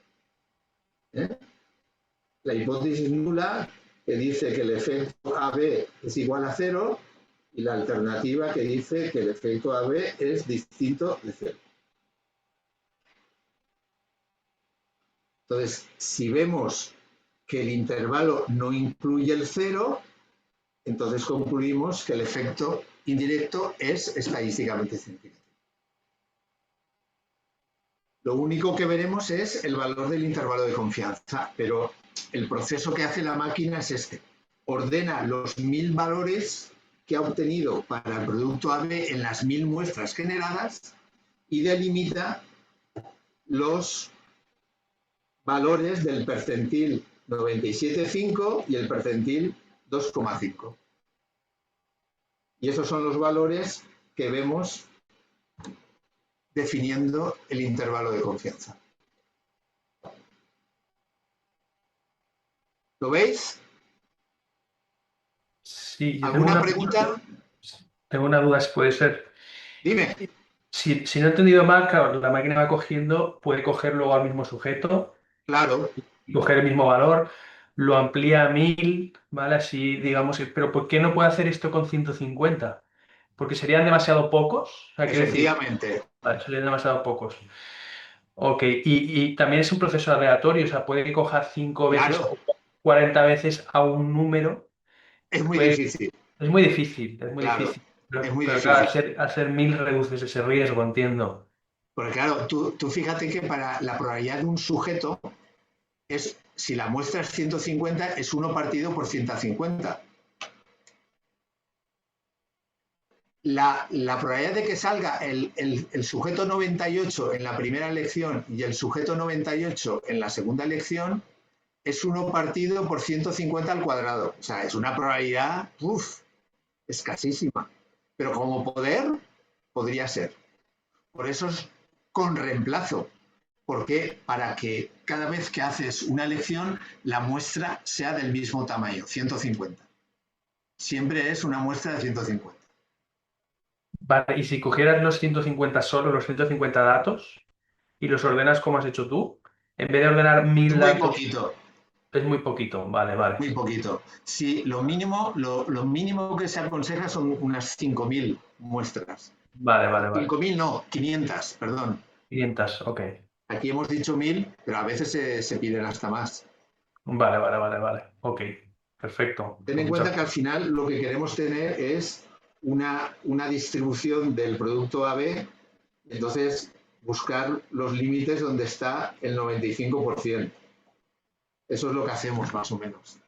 La hipótesis nula, que dice que el efecto AB es igual a 0, y la alternativa que dice que el efecto AB es distinto de 0. Entonces, si vemos que el intervalo no incluye el 0, entonces concluimos que el efecto indirecto es estadísticamente significativo. Lo único que veremos es el valor del intervalo de confianza, pero el proceso que hace la máquina es este. Ordena los 1000 valores que ha obtenido para el producto AB en las 1000 muestras generadas y delimita los valores del percentil 97,5 y el percentil 2,5. Y esos son los valores que vemos definiendo el intervalo de confianza. ¿Lo veis? Sí, yo ¿Alguna pregunta? tengo una duda, si puede ser. Dime. Si no he entendido mal, claro, la máquina va cogiendo, puede coger luego al mismo sujeto Claro. y coger el mismo valor, lo amplía a 1000, ¿vale? Así, digamos, pero ¿por qué no puede hacer esto con 150? Porque serían demasiado pocos. O sea, quiero decir, Efectivamente. vale, serían demasiado pocos. Ok, y también es un proceso aleatorio, o sea, puede que coja 5 veces Claro. o 40 veces a un número. Es muy difícil. Es muy difícil, es muy Claro. difícil. Es muy Pero claro, difícil. al ser 1000 reduces ese riesgo, entiendo. Porque claro, tú fíjate que para la probabilidad de un sujeto, si la muestra es 150, es 1 partido por 150. La probabilidad de que salga el sujeto 98 en la primera elección y el sujeto 98 en la segunda elección es 1 partido por 150 al cuadrado. O sea, es una probabilidad escasísima. Pero como poder, podría ser. Por eso es con reemplazo. Porque para que cada vez que haces una elección, la muestra sea del mismo tamaño, 150. Siempre es una muestra de 150. Vale, y si cogieras los 150 solo, los 150 datos, y los ordenas como has hecho tú, en vez de ordenar 1000 Muy datos, poquito, es muy poquito. Vale, vale. muy poquito. Sí, lo mínimo que se aconseja son unas 5.000 muestras. Vale, vale, vale. 5.000 no, 500, perdón. 500, ok. Aquí hemos dicho 1.000, pero a veces se piden hasta más. Vale, vale, vale, vale. Ok, perfecto. Ten en cuenta que al final lo que queremos tener es una distribución del producto AB, entonces buscar los límites donde está el 95%. Eso es lo que hacemos más o menos.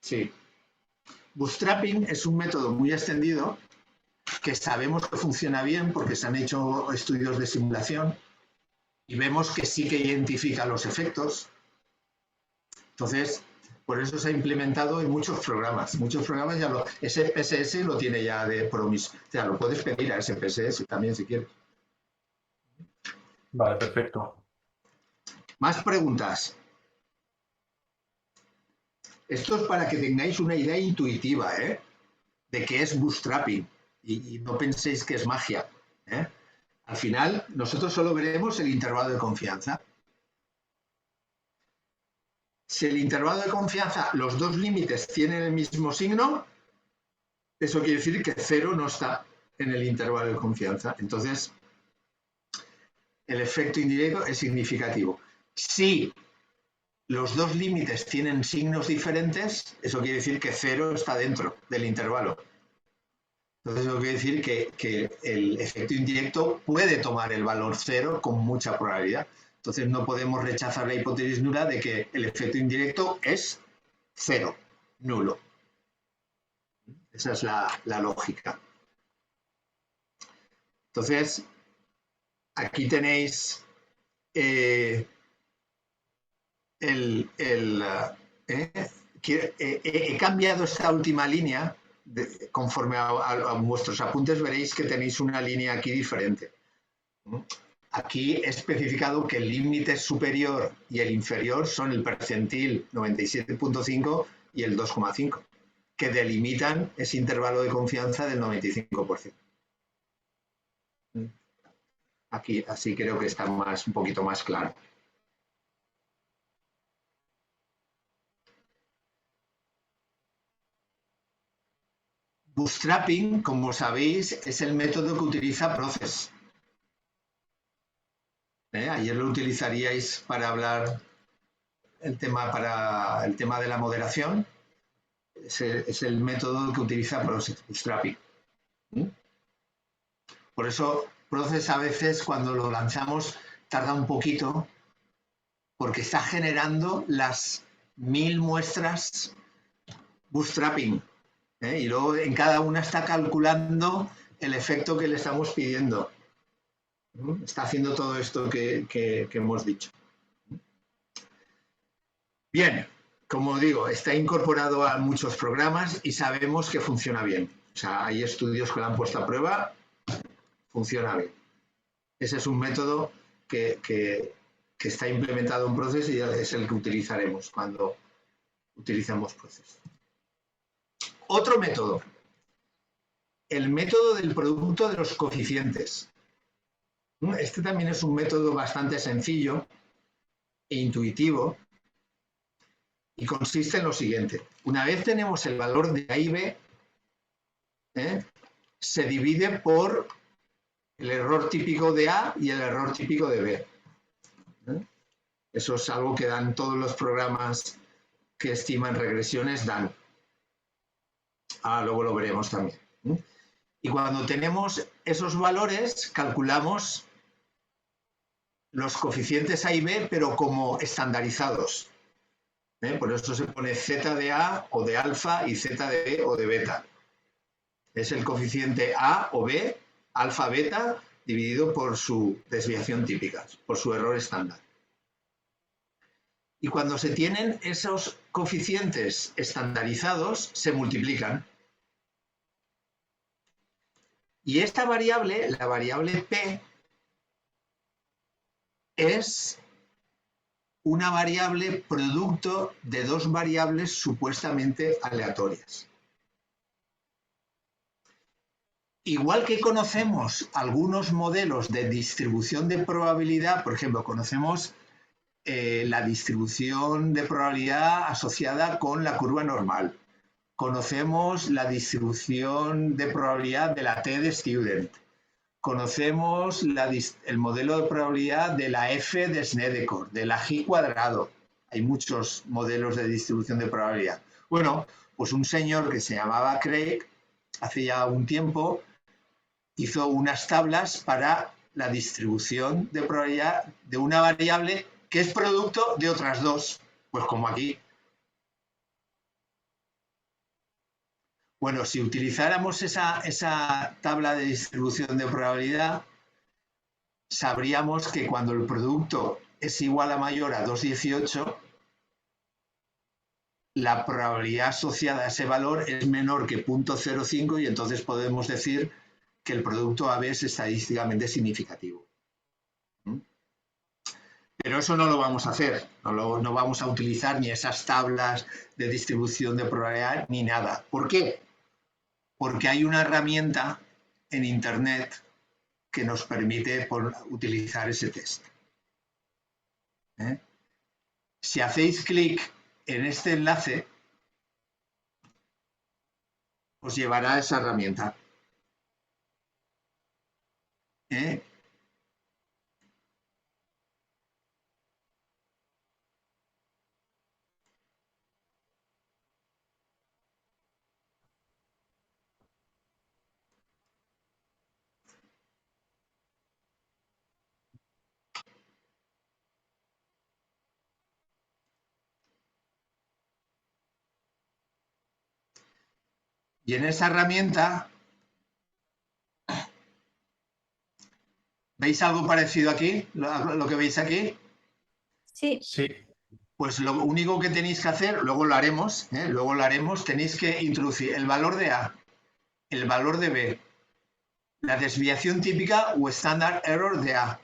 Sí. Bootstrapping es un método muy extendido que sabemos que funciona bien porque se han hecho estudios de simulación y vemos que sí que identifica los efectos. Entonces, por eso se ha implementado en muchos programas. Muchos programas ya SPSS lo tiene ya de promiso. O sea, lo puedes pedir a SPSS también si quieres. Vale, perfecto. Más preguntas. Esto es para que tengáis una idea intuitiva, de qué es bootstrapping y no penséis que es magia. Al final, nosotros solo veremos el intervalo de confianza. Si el intervalo de confianza, los dos límites tienen el mismo signo, eso quiere decir que 0 no está en el intervalo de confianza. Entonces, el efecto indirecto es significativo. Si los dos límites tienen signos diferentes, eso quiere decir que 0 está dentro del intervalo. Entonces, eso quiere decir que el efecto indirecto puede tomar el valor 0 con mucha probabilidad. Entonces, no podemos rechazar la hipótesis nula de que el efecto indirecto es 0, nulo. Esa es la lógica. Entonces, aquí tenéis he cambiado esta última línea, conforme a vuestros apuntes veréis que tenéis una línea aquí diferente. Aquí he especificado que el límite superior y el inferior son el percentil 97,5 y el 2,5, que delimitan ese intervalo de confianza del 95%. Aquí, así creo que está un poquito más claro. Bootstrapping, como sabéis, es el método que utiliza Process. Ayer lo utilizaríais para hablar para el tema de la moderación. Es el método que utiliza Process, Bootstrapping. Por eso Process a veces cuando lo lanzamos tarda un poquito porque está generando las 1000 muestras bootstrapping, y luego en cada una está calculando el efecto que le estamos pidiendo. Está haciendo todo esto que hemos dicho. Bien, como digo, está incorporado a muchos programas y sabemos que funciona bien. O sea, hay estudios que lo han puesto a prueba, funciona bien. Ese es un método que está implementado en Process y es el que utilizaremos cuando utilicemos Process. Otro método, el método del producto de los coeficientes. Este también es un método bastante sencillo e intuitivo y consiste en lo siguiente. Una vez tenemos el valor de A y B, se divide por el error típico de A y el error típico de B. Eso es algo que dan todos los programas que estiman regresiones, dan. Luego lo veremos también. Y cuando tenemos esos valores, calculamos los coeficientes A y B, pero como estandarizados. Por eso se pone Z de A o de alfa y Z de B o de beta. Es el coeficiente A o B, alfa, beta, dividido por su desviación típica, por su error estándar. Y cuando se tienen esos coeficientes estandarizados, se multiplican. Y esta variable, la variable P, es una variable producto de dos variables supuestamente aleatorias. Igual que conocemos algunos modelos de distribución de probabilidad, por ejemplo, conocemos la distribución de probabilidad asociada con la curva normal. Conocemos la distribución de probabilidad de la T de Student. Conocemos el modelo de probabilidad de la F de Snedeker, de la G cuadrado. Hay muchos modelos de distribución de probabilidad. Bueno, pues un señor que se llamaba Craig, hace ya un tiempo, hizo unas tablas para la distribución de probabilidad de una variable que es producto de otras dos, pues como aquí. Bueno, si utilizáramos esa tabla de distribución de probabilidad, sabríamos que cuando el producto es igual a mayor a 2,18, la probabilidad asociada a ese valor es menor que 0,05 y entonces podemos decir que el producto AB es estadísticamente significativo. Pero eso no lo vamos a hacer, no vamos a utilizar ni esas tablas de distribución de probabilidad ni nada. ¿Por qué? Porque hay una herramienta en Internet que nos permite utilizar ese test. Si hacéis clic en este enlace, os llevará a esa herramienta. Y en esa herramienta, ¿veis algo parecido aquí? ¿Lo que veis aquí? Sí. Sí. Pues lo único que tenéis que hacer, luego lo haremos, tenéis que introducir el valor de A, el valor de B, la desviación típica o standard error de A,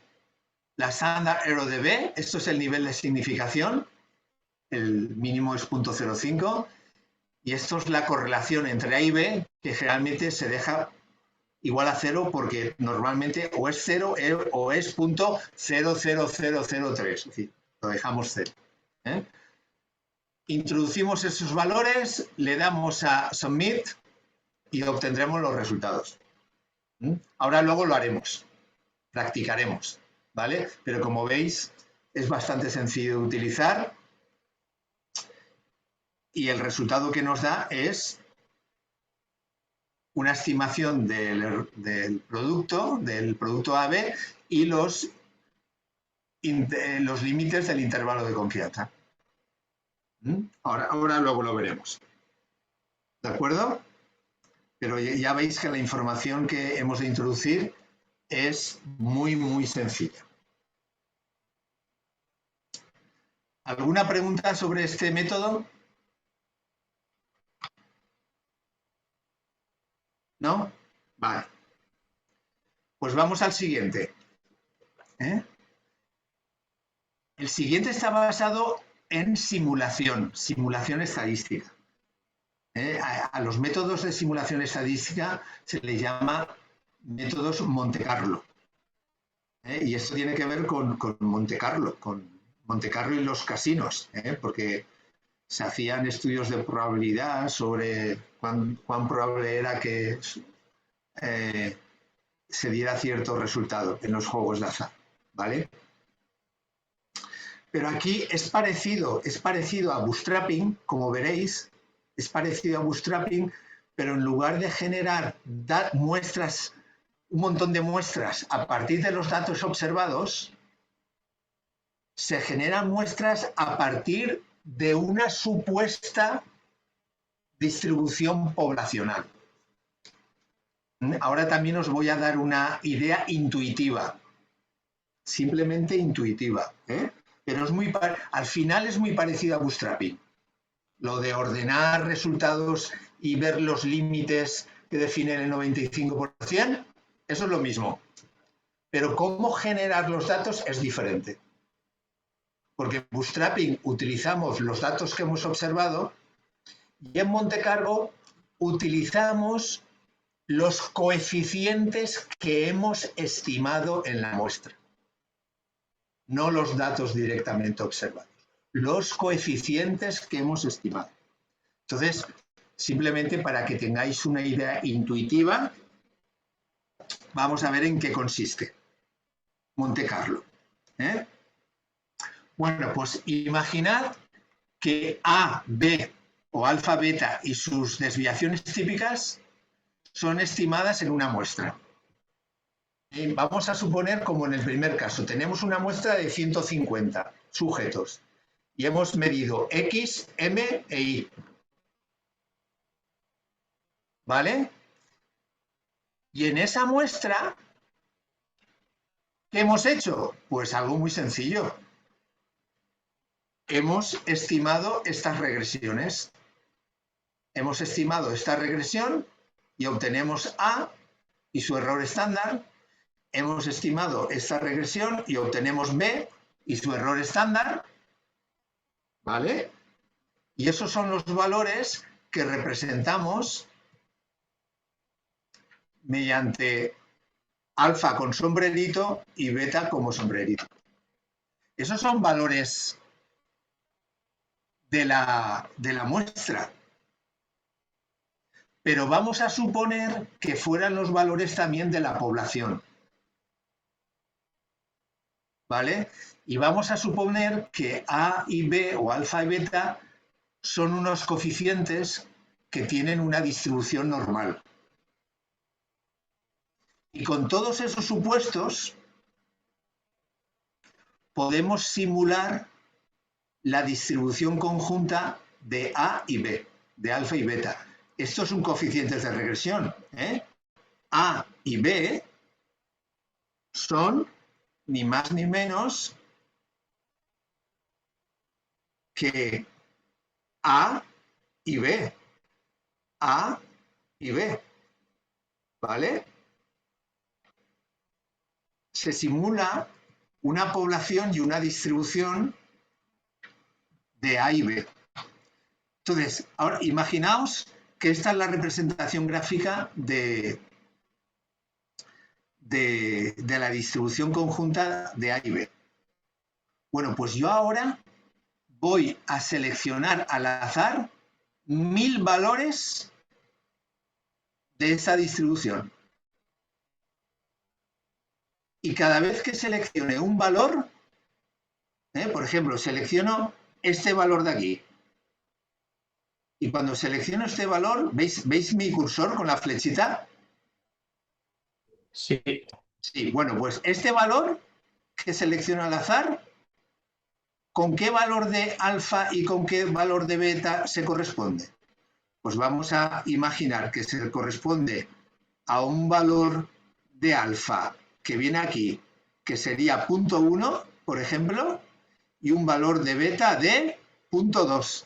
la standard error de B, esto es el nivel de significación, el mínimo es 0,05, Y esto es la correlación entre A y B, que generalmente se deja igual a 0 porque normalmente o es 0 o es .00003, es decir, lo dejamos 0. Introducimos esos valores, le damos a Submit y obtendremos los resultados. Ahora luego lo haremos, practicaremos, ¿vale? Pero como veis, es bastante sencillo de utilizar y el resultado que nos da es una estimación del producto AB y los límites del intervalo de confianza. Ahora luego lo veremos. ¿De acuerdo? Pero ya veis que la información que hemos de introducir es muy, muy sencilla. ¿Alguna pregunta sobre este método? ¿No? Vale. Pues vamos al siguiente. El siguiente está basado en simulación estadística. A los métodos de simulación estadística se les llama métodos Monte Carlo. Y esto tiene que ver con Monte Carlo y los casinos, porque se hacían estudios de probabilidad sobre cuán probable era que se diera cierto resultado en los juegos de azar, ¿vale? Pero aquí es parecido a bootstrapping, como veréis, es parecido a bootstrapping, pero en lugar de generar muestras, un montón de muestras a partir de los datos observados, se generan muestras a partir de una supuesta distribución poblacional. Ahora también os voy a dar una idea intuitiva, simplemente intuitiva, pero al final es muy parecido a bootstrapping. Lo de ordenar resultados y ver los límites que definen el 95%, eso es lo mismo. Pero cómo generar los datos es diferente. Porque en bootstrapping utilizamos los datos que hemos observado y en Monte Carlo utilizamos los coeficientes que hemos estimado en la muestra. No los datos directamente observados. Los coeficientes que hemos estimado. Entonces, simplemente para que tengáis una idea intuitiva, vamos a ver en qué consiste Monte Carlo. Bueno, pues imaginad que A, B o alfa, beta y sus desviaciones típicas son estimadas en una muestra. Vamos a suponer, como en el primer caso, tenemos una muestra de 150 sujetos y hemos medido X, M e Y. ¿Vale? Y en esa muestra, ¿qué hemos hecho? Pues algo muy sencillo. Hemos estimado estas regresiones. Hemos estimado esta regresión y obtenemos A y su error estándar. Hemos estimado esta regresión y obtenemos B y su error estándar. ¿Vale? Y esos son los valores que representamos mediante alfa con sombrerito y beta como sombrerito. Esos son valores de la muestra. Pero vamos a suponer que fueran los valores también de la población. ¿Vale? Y vamos a suponer que A y B o alfa y beta son unos coeficientes que tienen una distribución normal. Y con todos esos supuestos podemos simular la distribución conjunta de A y B, de alfa y beta. Estos son coeficientes de regresión. A y B son ni más ni menos que A y B. A y B. ¿Vale? Se simula una población y una distribución de A y B. Entonces, ahora imaginaos que esta es la representación gráfica de la distribución conjunta de A y B. Bueno, pues yo ahora voy a seleccionar al azar 1000 valores de esa distribución. Y cada vez que seleccione un valor, por ejemplo, selecciono este valor de aquí. Y cuando selecciono este valor, ¿veis mi cursor con la flechita? Sí. Sí, bueno, pues este valor que selecciono al azar, ¿con qué valor de alfa y con qué valor de beta se corresponde? Pues vamos a imaginar que se corresponde a un valor de alfa que viene aquí, que sería 0.1, por ejemplo, y un valor de beta de 0.2.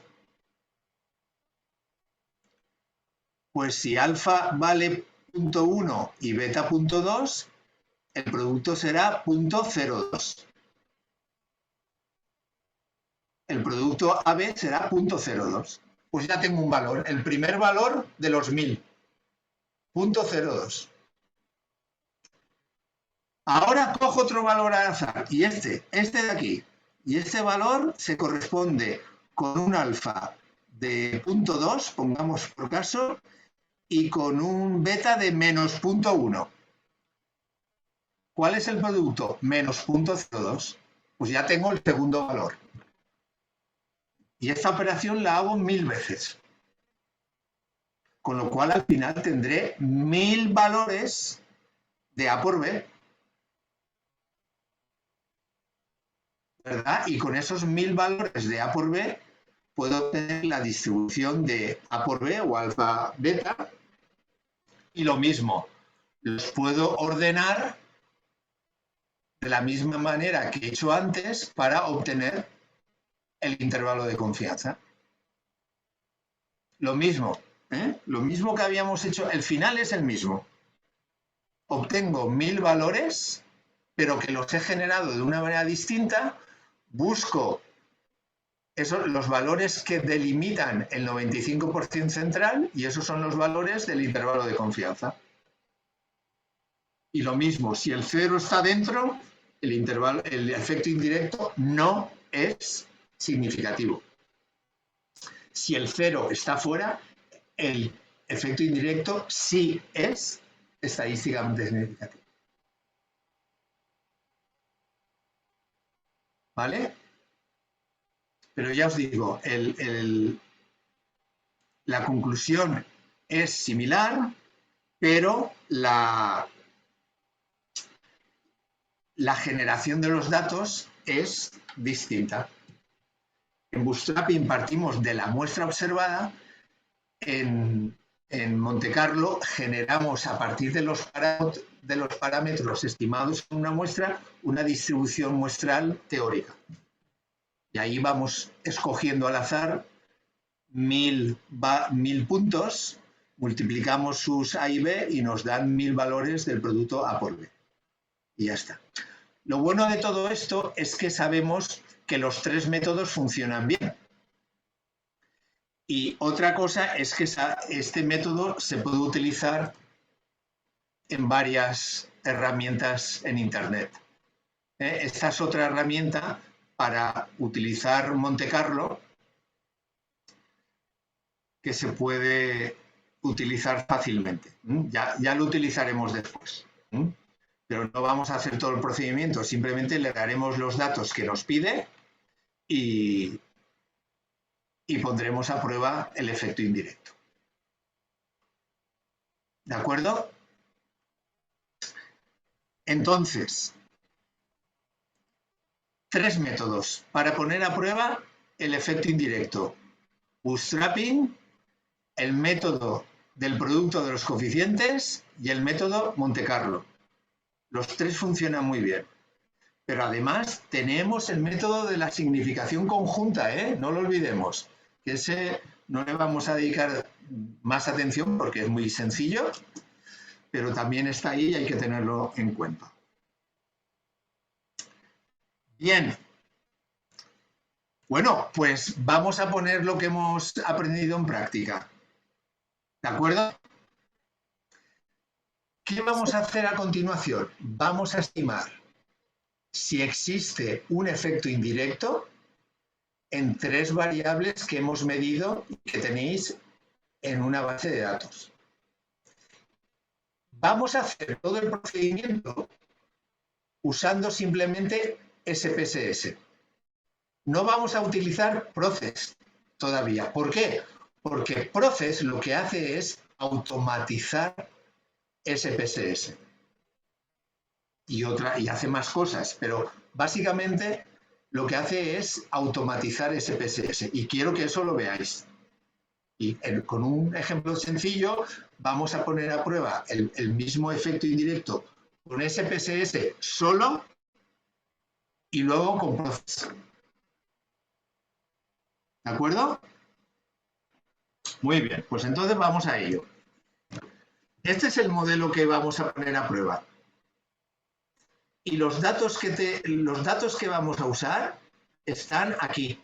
Pues si alfa vale 0.1 y beta 0.2, el producto será 0.02. El producto AB será 0.02. Pues ya tengo un valor, el primer valor de los 1000, 0.02. Ahora cojo otro valor al azar, y este de aquí. Y este valor se corresponde con un alfa de 0.2, pongamos por caso, y con un beta de menos 0.1. ¿Cuál es el producto? Menos 0.02. Pues ya tengo el segundo valor. Y esta operación la hago 1000 veces. Con lo cual al final tendré 1000 valores de A por B. ¿Verdad? Y con esos 1000 valores de A por B puedo obtener la distribución de A por B o alfa beta. Y lo mismo, los puedo ordenar de la misma manera que he hecho antes para obtener el intervalo de confianza. Lo mismo, lo mismo que habíamos hecho, el final es el mismo. Obtengo 1000 valores, pero que los he generado de una manera distinta, busco los valores que delimitan el 95% central y esos son los valores del intervalo de confianza. Y lo mismo, si el 0 está dentro, el efecto indirecto no es significativo. Si el 0 está fuera, el efecto indirecto sí es estadísticamente significativo. ¿Vale? Pero ya os digo, la conclusión es similar, pero la generación de los datos es distinta. En Bootstrap partimos de la muestra observada. En Monte Carlo generamos a partir de los parámetros estimados en una muestra una distribución muestral teórica. Y ahí vamos escogiendo al azar 1000 puntos, multiplicamos sus A y B y nos dan 1000 valores del producto A por B. Y ya está. Lo bueno de todo esto es que sabemos que los tres métodos funcionan bien. Y otra cosa es que este método se puede utilizar en varias herramientas en Internet. Esta es otra herramienta para utilizar Monte Carlo que se puede utilizar fácilmente. Ya lo utilizaremos después. Pero no vamos a hacer todo el procedimiento, simplemente le daremos los datos que nos pide y pondremos a prueba el efecto indirecto. ¿De acuerdo? Entonces, 3 métodos para poner a prueba el efecto indirecto. Bootstrapping, el método del producto de los coeficientes y el método Monte Carlo. Los 3 funcionan muy bien. Pero además tenemos el método de la significación conjunta, no lo olvidemos, que ese no le vamos a dedicar más atención porque es muy sencillo, pero también está ahí y hay que tenerlo en cuenta. Bien. Bueno, pues vamos a poner lo que hemos aprendido en práctica. ¿De acuerdo? ¿Qué vamos a hacer a continuación? Vamos a estimar si existe un efecto indirecto en 3 variables que hemos medido y que tenéis en una base de datos. Vamos a hacer todo el procedimiento usando simplemente SPSS. No vamos a utilizar Process todavía. ¿Por qué? Porque Process lo que hace es automatizar SPSS. Y hace más cosas, pero básicamente lo que hace es automatizar SPSS. Y quiero que eso lo veáis. Y con un ejemplo sencillo vamos a poner a prueba el mismo efecto indirecto con SPSS solo y luego con Process. ¿De acuerdo? Muy bien, pues entonces vamos a ello. Este es el modelo que vamos a poner a prueba. Y los datos que vamos a usar están aquí,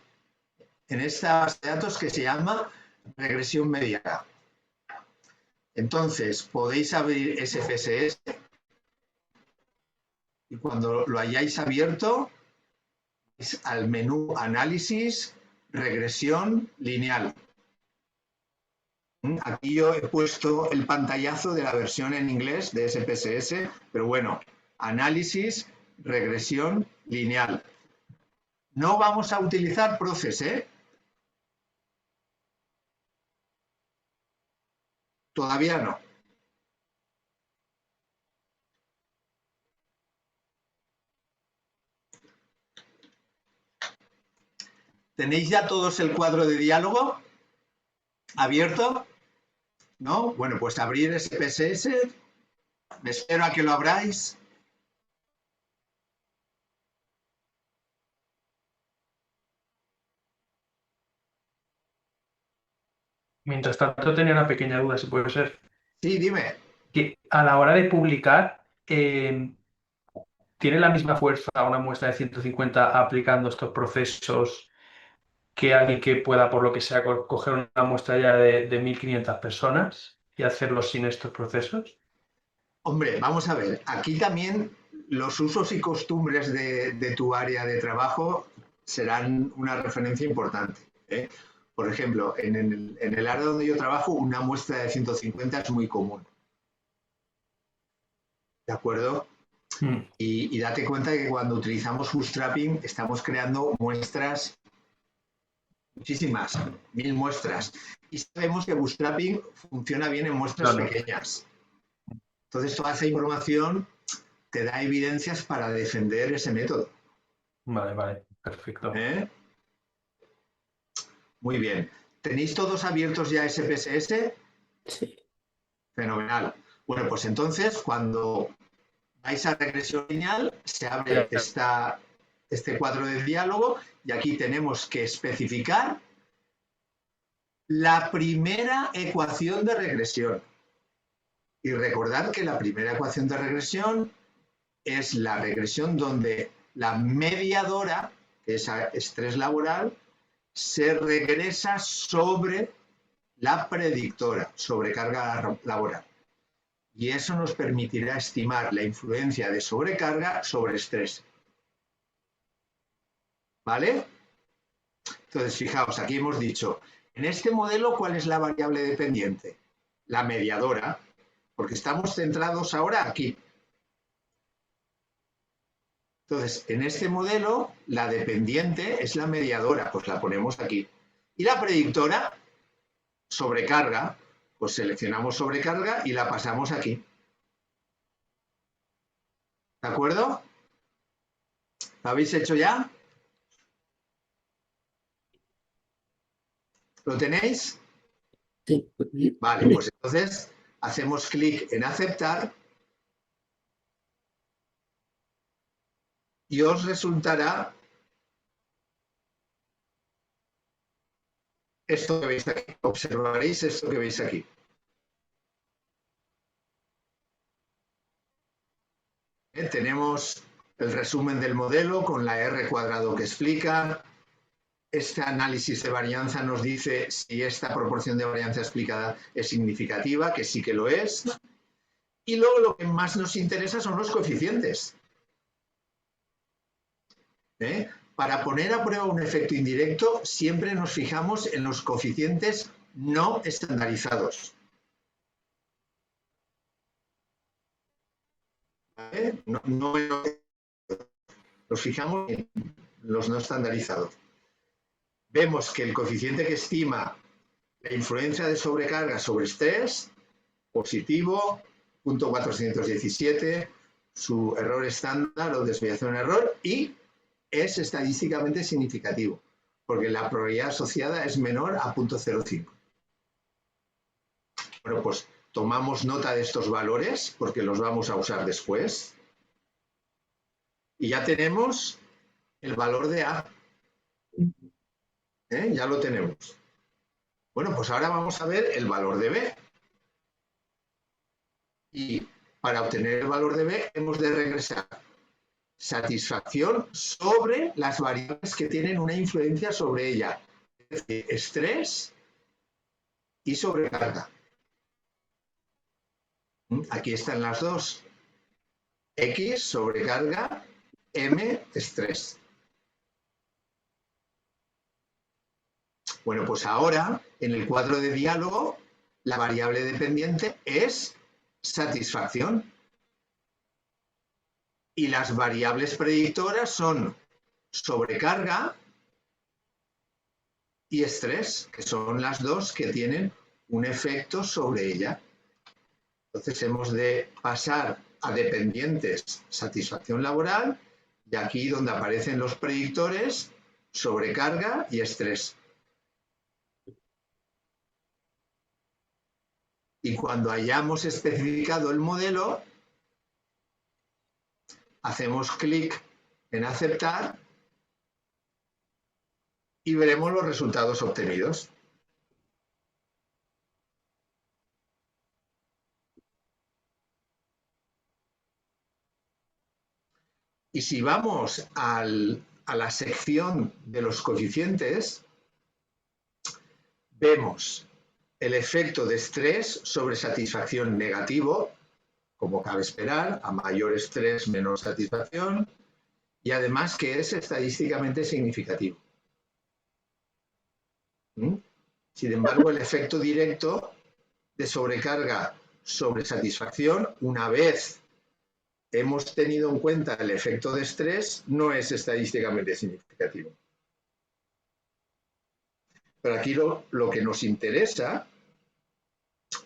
en esta base de datos que se llama regresión mediana. Entonces, podéis abrir SPSS y cuando lo hayáis abierto, vais al menú Análisis, Regresión Lineal. Aquí yo he puesto el pantallazo de la versión en inglés de SPSS, pero bueno, Análisis, Regresión Lineal. No vamos a utilizar Process, ¿eh? Todavía no. ¿Tenéis ya todos el cuadro de diálogo abierto? ¿No? Bueno, pues abrir SPSS. Me espero a que lo abráis. Mientras tanto, tenía una pequeña duda, si puede ser. Sí, dime. Que a la hora de publicar, ¿tiene la misma fuerza una muestra de 150 aplicando estos procesos que alguien que pueda, por lo que sea, coger una muestra ya de 1.500 personas y hacerlo sin estos procesos? Hombre, vamos a ver. Aquí también los usos y costumbres de tu área de trabajo serán una referencia importante, ¿eh? Por ejemplo, en el área donde yo trabajo, una muestra de 150 es muy común. ¿De acuerdo? Y date cuenta que cuando utilizamos bootstrapping estamos creando muestras, muchísimas, 1000 muestras. Y sabemos que bootstrapping funciona bien en muestras pequeñas. Entonces, toda esa información te da evidencias para defender ese método. Vale, perfecto. ¿Eh? Muy bien. ¿Tenéis todos abiertos ya SPSS? Sí. Fenomenal. Bueno, pues entonces, cuando vais a regresión lineal, se abre este cuadro de diálogo y aquí tenemos que especificar la primera ecuación de regresión. Y recordad que la primera ecuación de regresión es la regresión donde la mediadora, que es estrés laboral, se regresa sobre la predictora, sobrecarga laboral. Y eso nos permitirá estimar la influencia de sobrecarga sobre estrés. ¿Vale? Entonces, fijaos, aquí hemos dicho, en este modelo, ¿cuál es la variable dependiente? La mediadora, porque estamos centrados ahora aquí. Entonces, en este modelo, la dependiente es la mediadora, pues la ponemos aquí. Y la predictora, sobrecarga, pues seleccionamos sobrecarga y la pasamos aquí. ¿De acuerdo? ¿Lo habéis hecho ya? ¿Lo tenéis? Sí. Vale, pues entonces hacemos clic en aceptar y os resultará esto que veis aquí. Observaréis esto que veis aquí. Tenemos el resumen del modelo con la R cuadrado que explica, este análisis de varianza nos dice si esta proporción de varianza explicada es significativa, que sí que lo es. Y luego lo que más nos interesa son los coeficientes. Para poner a prueba un efecto indirecto, siempre nos fijamos en los coeficientes no estandarizados. Nos fijamos en los no estandarizados. Vemos que el coeficiente que estima la influencia de sobrecarga sobre estrés, positivo, 0.417, su error estándar o desviación error, y es estadísticamente significativo, porque la probabilidad asociada es menor a 0.05. Bueno, pues tomamos nota de estos valores, porque los vamos a usar después, y ya tenemos el valor de A. Ya lo tenemos. Bueno, pues ahora vamos a ver el valor de B. Y para obtener el valor de B hemos de regresar satisfacción sobre las variables que tienen una influencia sobre ella, es decir, estrés y sobrecarga. Aquí están las dos. X, sobrecarga, M, estrés. Bueno, pues ahora, en el cuadro de diálogo, la variable dependiente es satisfacción. Y las variables predictoras son sobrecarga y estrés, que son las dos que tienen un efecto sobre ella. Entonces hemos de pasar a dependientes satisfacción laboral y aquí donde aparecen los predictores, sobrecarga y estrés. Y cuando hayamos especificado el modelo, hacemos clic en aceptar y veremos los resultados obtenidos. Y si vamos a la sección de los coeficientes, vemos el efecto de estrés sobre satisfacción negativo, como cabe esperar, a mayor estrés, menor satisfacción, y además que es estadísticamente significativo. Sin embargo, el efecto directo de sobrecarga sobre satisfacción, una vez hemos tenido en cuenta el efecto de estrés, no es estadísticamente significativo. Pero aquí lo que nos interesa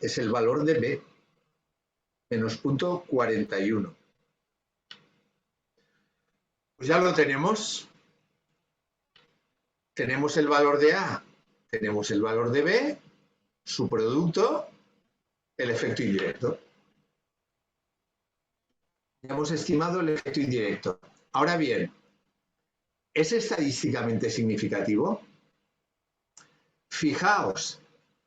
es el valor de B, menos 0.41. Pues ya lo tenemos. Tenemos el valor de A, tenemos el valor de B, su producto, el efecto indirecto. Ya hemos estimado el efecto indirecto. Ahora bien, ¿es estadísticamente significativo? Fijaos,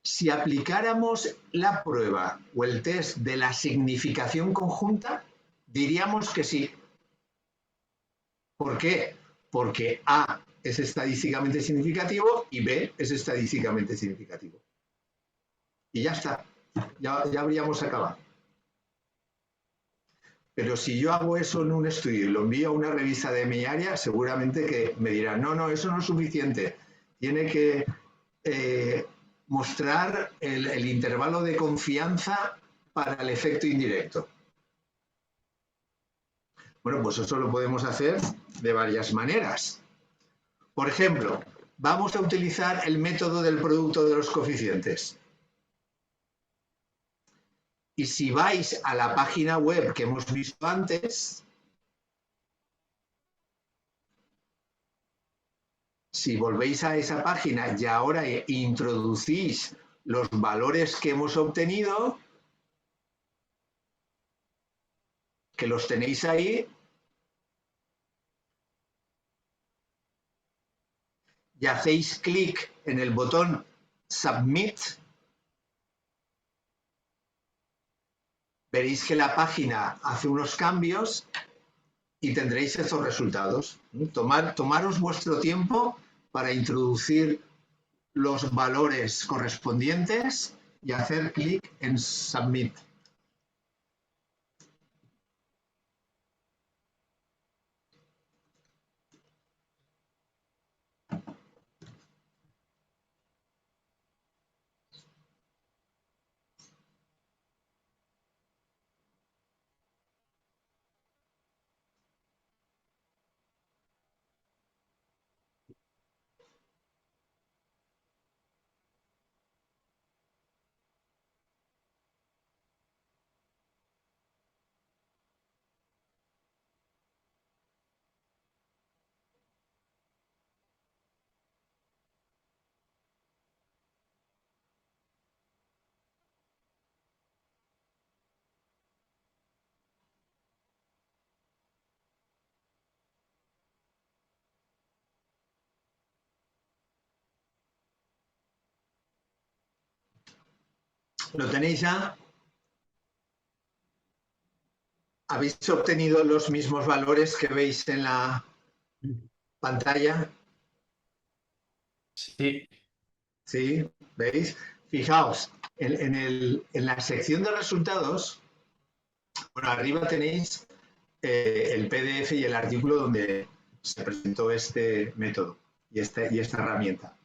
si aplicáramos la prueba o el test de la significación conjunta, diríamos que sí. ¿Por qué? Porque A es estadísticamente significativo y B es estadísticamente significativo. Y ya está, ya habríamos acabado. Pero si yo hago eso en un estudio y lo envío a una revista de mi área, seguramente que me dirán, no, eso no es suficiente. Tiene que mostrar el intervalo de confianza para el efecto indirecto. Bueno, pues eso lo podemos hacer de varias maneras. Por ejemplo, vamos a utilizar el método del producto de los coeficientes. Y si vais a la página web que hemos visto antes, si volvéis a esa página y ahora introducís los valores que hemos obtenido, que los tenéis ahí, y hacéis clic en el botón Submit, veréis que la página hace unos cambios y tendréis esos resultados. Tomaros vuestro tiempo para introducir los valores correspondientes y hacer clic en Submit. ¿Lo tenéis ya? ¿Habéis obtenido los mismos valores que veis en la pantalla? Sí, ¿Sí? ¿Veis? Fijaos, en la sección de resultados, bueno, arriba tenéis el PDF y el artículo donde se presentó este método y esta herramienta.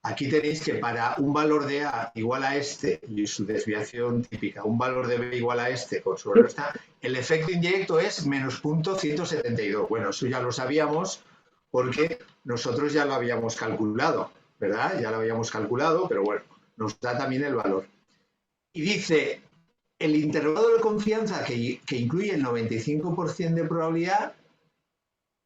Aquí tenéis que para un valor de A igual a este y su desviación típica, un valor de B igual a este con su valor está, el efecto indirecto es menos 0.172. Bueno, eso ya lo sabíamos porque nosotros ya lo habíamos calculado, ¿verdad? Ya lo habíamos calculado, pero bueno, nos da también el valor. Y dice, el intervalo de confianza que incluye el 95% de probabilidad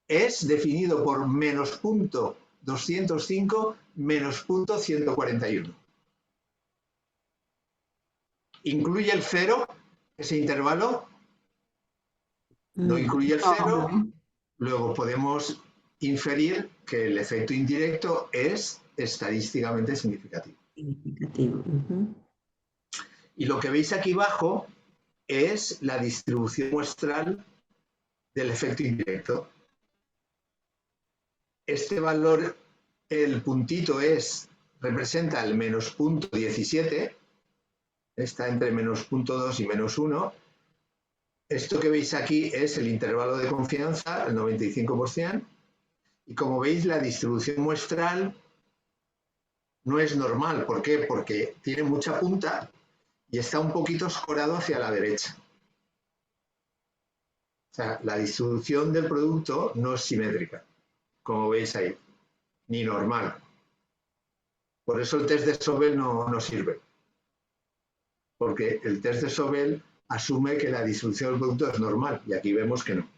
es definido por menos 0.205 menos 0.141. ¿Incluye el 0 ese intervalo? No incluye el 0. No. Luego podemos inferir que el efecto indirecto es estadísticamente significativo. Significativo. Ujú. Y lo que veis aquí abajo es la distribución muestral del efecto indirecto. Este valor, el puntito representa el menos 0.17, está entre menos 0.2 y menos 1. Esto que veis aquí es el intervalo de confianza, el 95%, y como veis la distribución muestral no es normal. ¿Por qué? Porque tiene mucha punta y está un poquito escorado hacia la derecha. O sea, la distribución del producto no es simétrica, como veis ahí, ni normal. Por eso el test de Sobel no sirve. Porque el test de Sobel asume que la distribución del producto es normal y aquí vemos que no.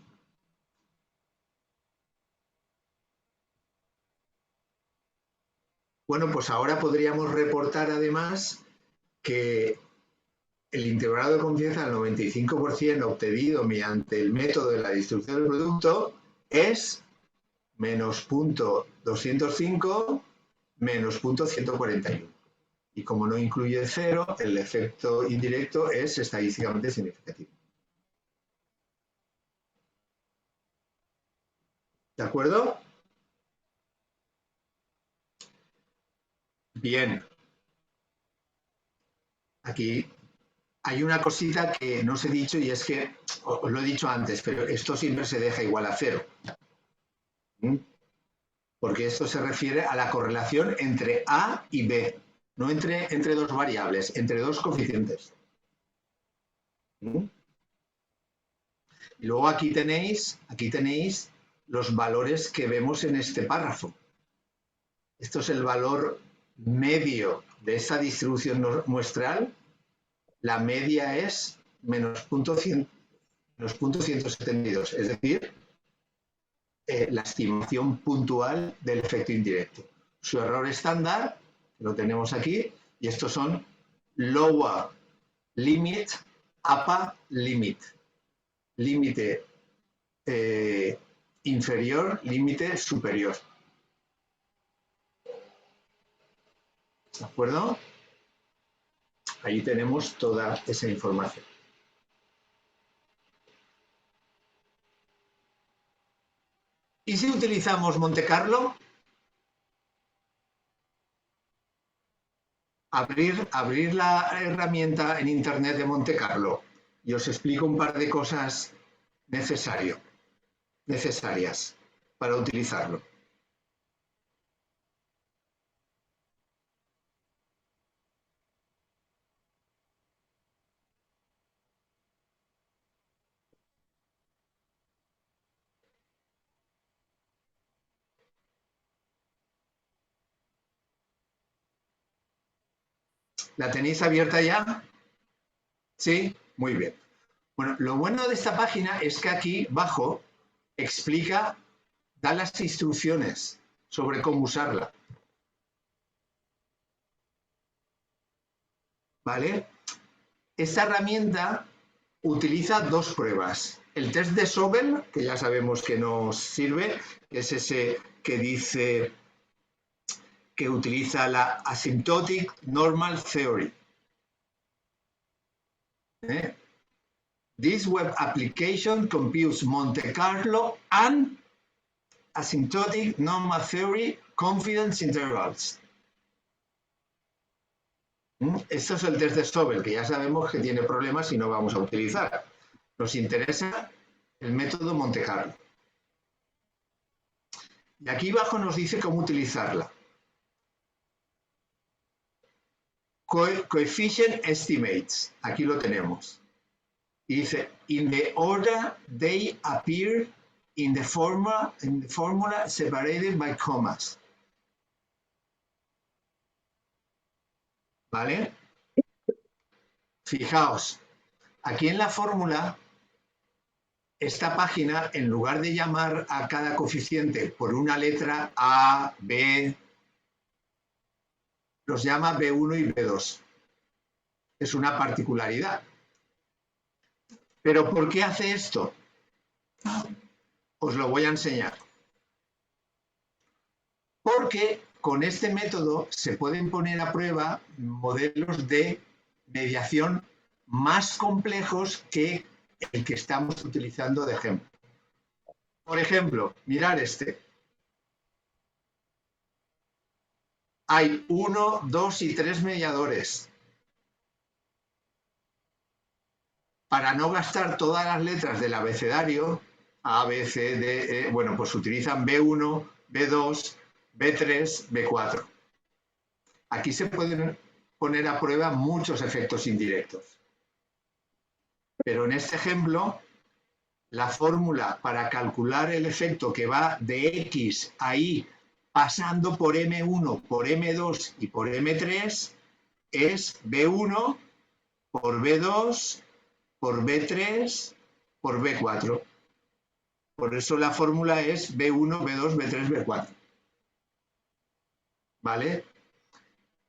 Bueno, pues ahora podríamos reportar además que el intervalo de confianza del 95% obtenido mediante el método de la distribución del producto es menos 0.205 menos 0.141. Y como no incluye 0, el efecto indirecto es estadísticamente significativo. ¿De acuerdo? Bien. Aquí hay una cosita que no os he dicho y es que, os lo he dicho antes, pero esto siempre se deja igual a 0. Porque esto se refiere a la correlación entre A y B, no entre dos variables, entre dos coeficientes. Y luego aquí tenéis los valores que vemos en este párrafo. Esto es el valor medio de esta distribución muestral. La media es menos 0.172, es decir, la estimación puntual del efecto indirecto. Su error estándar, lo tenemos aquí, y estos son lower limit, upper limit. Límite inferior, límite superior. ¿De acuerdo? Ahí tenemos toda esa información. ¿Y si utilizamos Monte Carlo? abrir la herramienta en Internet de Monte Carlo y os explico un par de cosas necesarias para utilizarlo. ¿La tenéis abierta ya? ¿Sí? Muy bien. Bueno, lo bueno de esta página es que aquí abajo explica, da las instrucciones sobre cómo usarla. ¿Vale? Esta herramienta utiliza dos pruebas. El test de Sobel, que ya sabemos que nos sirve, que es ese que dice que utiliza la Asymptotic Normal Theory. This web application computes Monte Carlo and asymptotic normal theory confidence intervals. Esto es el test de Sobel, que ya sabemos que tiene problemas y no vamos a utilizar. Nos interesa el método Monte Carlo. Y aquí abajo nos dice cómo utilizarla. Coefficient estimates, aquí lo tenemos. Y dice, in the order they appear in the formula separated by commas. ¿Vale? Fijaos, aquí en la fórmula, esta página, en lugar de llamar a cada coeficiente por una letra A, B, los llama B1 y B2. Es una particularidad. ¿Pero por qué hace esto? Os lo voy a enseñar. Porque con este método se pueden poner a prueba modelos de mediación más complejos que el que estamos utilizando de ejemplo. Por ejemplo, mirar este. Hay 1, 2 y 3 mediadores. Para no gastar todas las letras del abecedario, A, B, C, D, E, bueno, pues utilizan B1, B2, B3, B4. Aquí se pueden poner a prueba muchos efectos indirectos. Pero en este ejemplo, la fórmula para calcular el efecto que va de X a Y pasando por M1, por M2 y por M3 es B1 por B2 por B3 por B4. Por eso la fórmula es B1, B2, B3, B4. ¿Vale?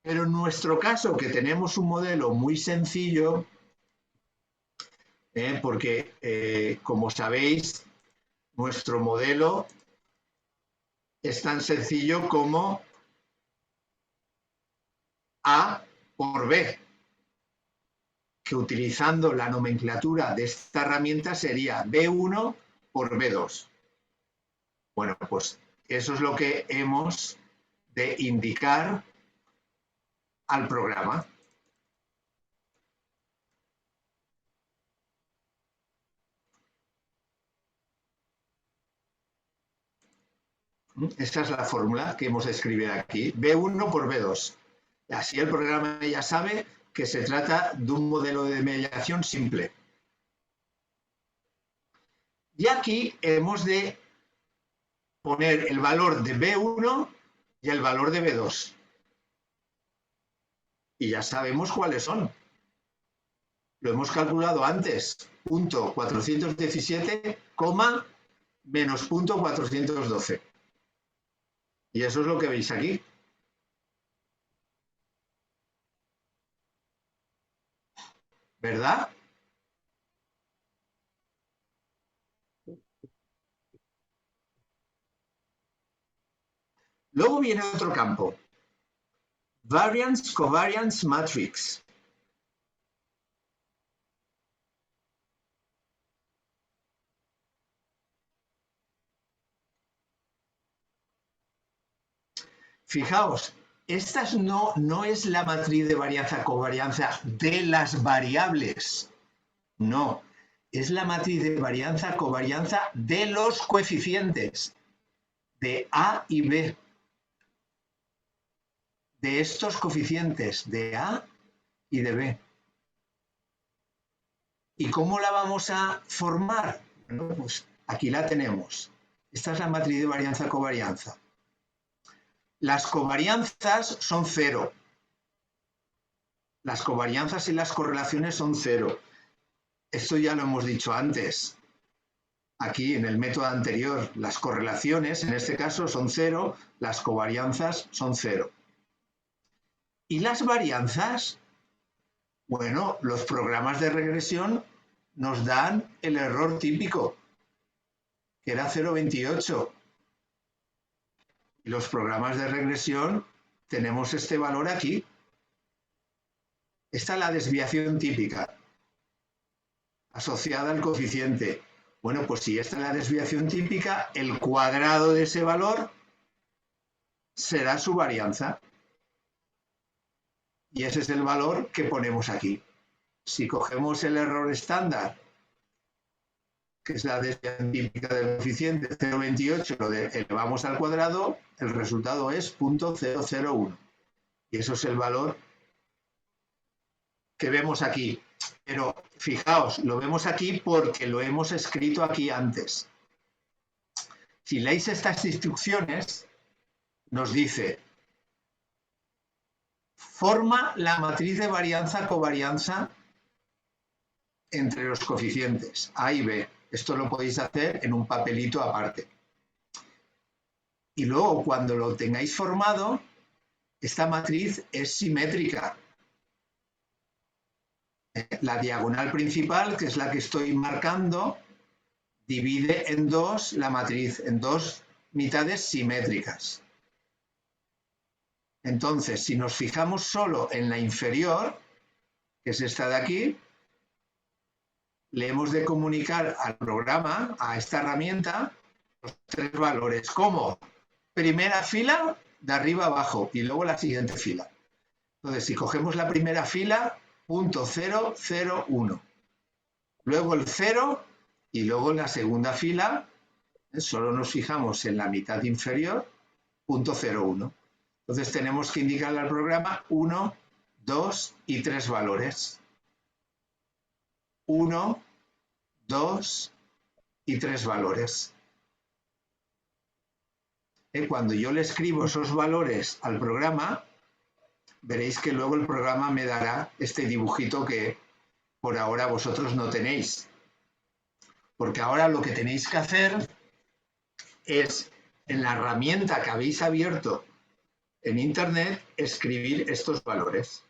Pero en nuestro caso, que tenemos un modelo muy sencillo, porque, como sabéis, nuestro modelo es tan sencillo como A por B, que utilizando la nomenclatura de esta herramienta sería B1 por B2. Bueno, pues eso es lo que hemos de indicar al programa. Esta es la fórmula que hemos de escribir aquí, B1 por B2. Así el programa ya sabe que se trata de un modelo de mediación simple. Y aquí hemos de poner el valor de B1 y el valor de B2. Y ya sabemos cuáles son. Lo hemos calculado antes. Punto 417, menos punto 412. Y eso es lo que veis aquí. ¿Verdad? Luego viene otro campo. Variance covariance matrix. Fijaos, esta no es la matriz de varianza-covarianza de las variables. No, es la matriz de varianza-covarianza de los coeficientes, de A y B. De estos coeficientes, de A y de B. ¿Y cómo la vamos a formar? Bueno, pues aquí la tenemos. Esta es la matriz de varianza-covarianza. Las covarianzas son cero. Las covarianzas y las correlaciones son cero. Esto ya lo hemos dicho antes. Aquí en el método anterior, las correlaciones en este caso son cero, las covarianzas son cero. ¿Y las varianzas? Bueno, los programas de regresión nos dan el error típico, que era 0,28. Y los programas de regresión tenemos este valor aquí. Esta es la desviación típica, asociada al coeficiente. Bueno, pues si esta es la desviación típica, el cuadrado de ese valor será su varianza. Y ese es el valor que ponemos aquí. Si cogemos el error estándar, que es la desviación típica del coeficiente 0,28, lo elevamos al cuadrado, el resultado es 0,001. Y eso es el valor que vemos aquí. Pero fijaos, lo vemos aquí porque lo hemos escrito aquí antes. Si leéis estas instrucciones, nos dice, forma la matriz de varianza-covarianza entre los coeficientes A y B. Esto lo podéis hacer en un papelito aparte. Y luego, cuando lo tengáis formado, esta matriz es simétrica. La diagonal principal, que es la que estoy marcando, divide en dos la matriz, en dos mitades simétricas. Entonces, si nos fijamos solo en la inferior, que es esta de aquí, le hemos de comunicar al programa, a esta herramienta, los tres valores. ¿Cómo? Primera fila, de arriba a abajo, y luego la siguiente fila. Entonces, si cogemos la primera fila, 0,001. Luego el 0, y luego en la segunda fila, solo nos fijamos en la mitad inferior, 0,01. Entonces tenemos que indicarle al programa 1, 2 y 3 valores. 1, 2 y 3 valores. Cuando yo le escribo esos valores al programa, veréis que luego el programa me dará este dibujito que por ahora vosotros no tenéis. Porque ahora lo que tenéis que hacer es, en la herramienta que habéis abierto en Internet, escribir estos valores.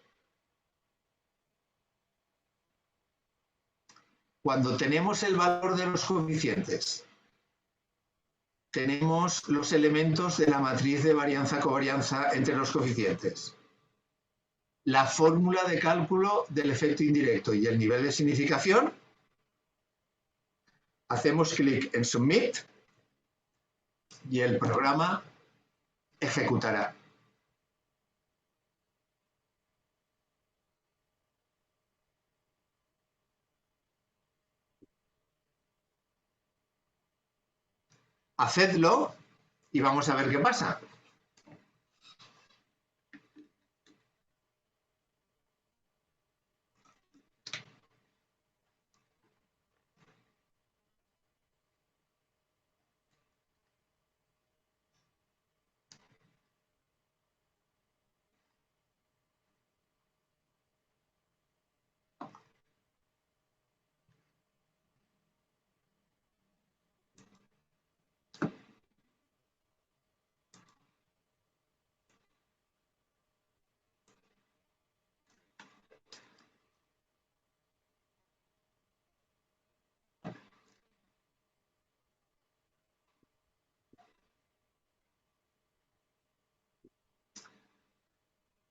Cuando tenemos el valor de los coeficientes, tenemos los elementos de la matriz de varianza-covarianza entre los coeficientes, la fórmula de cálculo del efecto indirecto y el nivel de significación. Hacemos clic en Submit y el programa ejecutará. Hacedlo y vamos a ver qué pasa.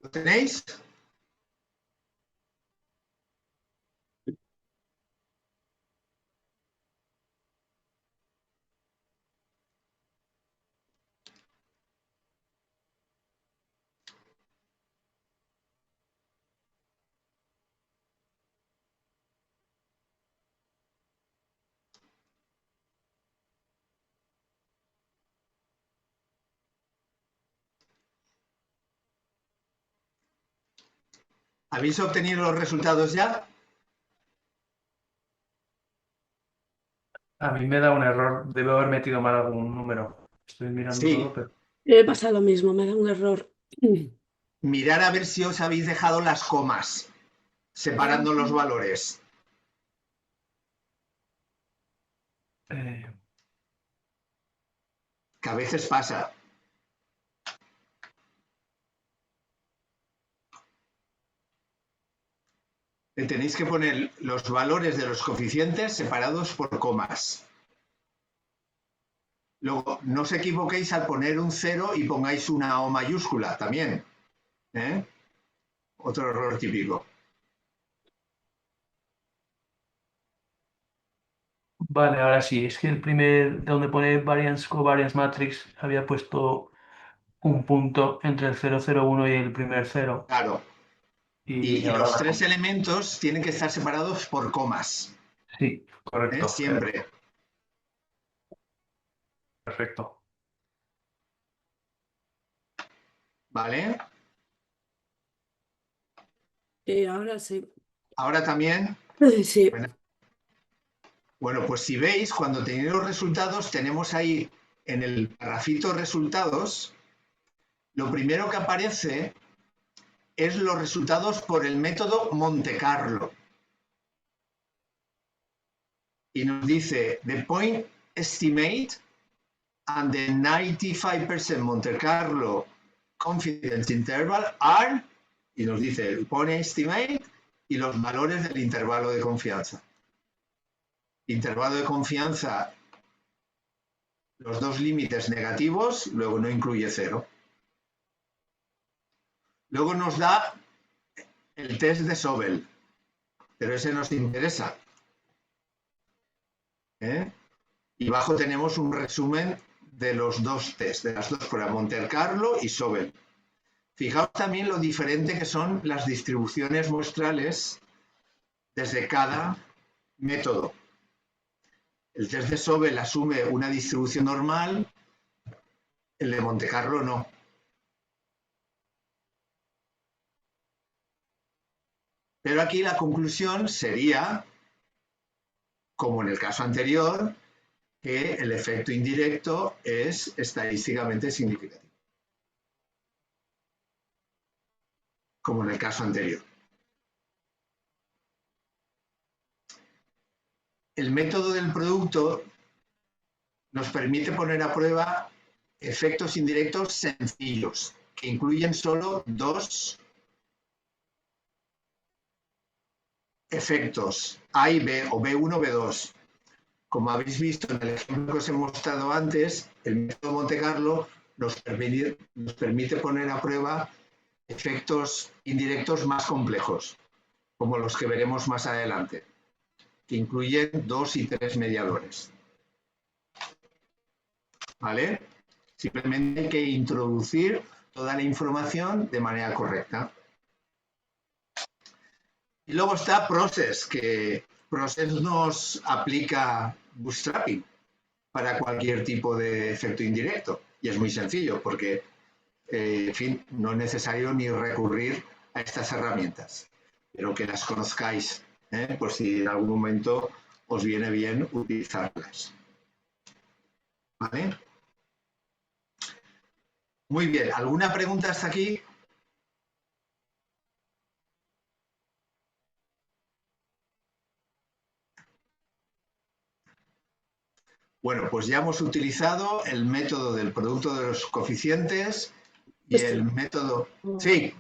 ¿Lo tenéis? ¿Habéis obtenido los resultados ya? A mí me da un error. Debo haber metido mal algún número. Estoy mirando todo, Sí. pero... Me pasa lo mismo, me da un error. Mirar a ver si os habéis dejado las comas, separando los valores. eh, Que a veces pasa. Le tenéis que poner los valores de los coeficientes separados por comas. Luego, no os equivoquéis al poner un 0 y pongáis una O mayúscula también. ¿Eh? Otro error típico. Vale, ahora sí. Es que el primer, donde pone variance covariance matrix, había puesto un punto entre el 001 y el primer cero. Claro. Y Y ahora los tres elementos tienen que estar separados por comas. sí, correcto. Siempre. Perfecto. ¿Vale? Ahora sí. Ahora también. Sí, Bueno, pues si veis, cuando tenéis los resultados, tenemos ahí en el parrafito resultados, lo primero que aparece es los resultados por el método Monte Carlo. Y nos dice, the point estimate and the 95% Monte Carlo confidence interval are, y nos dice el point estimate y los valores del intervalo de confianza. Intervalo de confianza, los dos límites negativos, luego no incluye 0. Luego nos da el test de Sobel, pero ese nos interesa. Y abajo tenemos un resumen de los dos test, de las dos pruebas, Monte Carlo y Sobel. Fijaos también lo diferente que son las distribuciones muestrales desde cada método. El test de Sobel asume una distribución normal, el de Monte Carlo no. Pero aquí la conclusión sería, como en el caso anterior, que el efecto indirecto es estadísticamente significativo, como en el caso anterior. El método del producto nos permite poner a prueba efectos indirectos sencillos, que incluyen solo dos efectos, A y B, o B1 o B2. Como habéis visto en el ejemplo que os he mostrado antes, el método Monte Carlo nos permite poner a prueba efectos indirectos más complejos, como los que veremos más adelante, que incluyen 2 y 3 mediadores. ¿Vale? Simplemente hay que introducir toda la información de manera correcta. Y luego está Process, que Process nos aplica bootstrapping para cualquier tipo de efecto indirecto. Y es muy sencillo porque, en fin, no es necesario ni recurrir a estas herramientas, pero que las conozcáis, por si en algún momento os viene bien utilizarlas. ¿Vale? Muy bien, ¿alguna pregunta hasta aquí? Bueno, pues ya hemos utilizado el método del producto de los coeficientes y el método... Sí,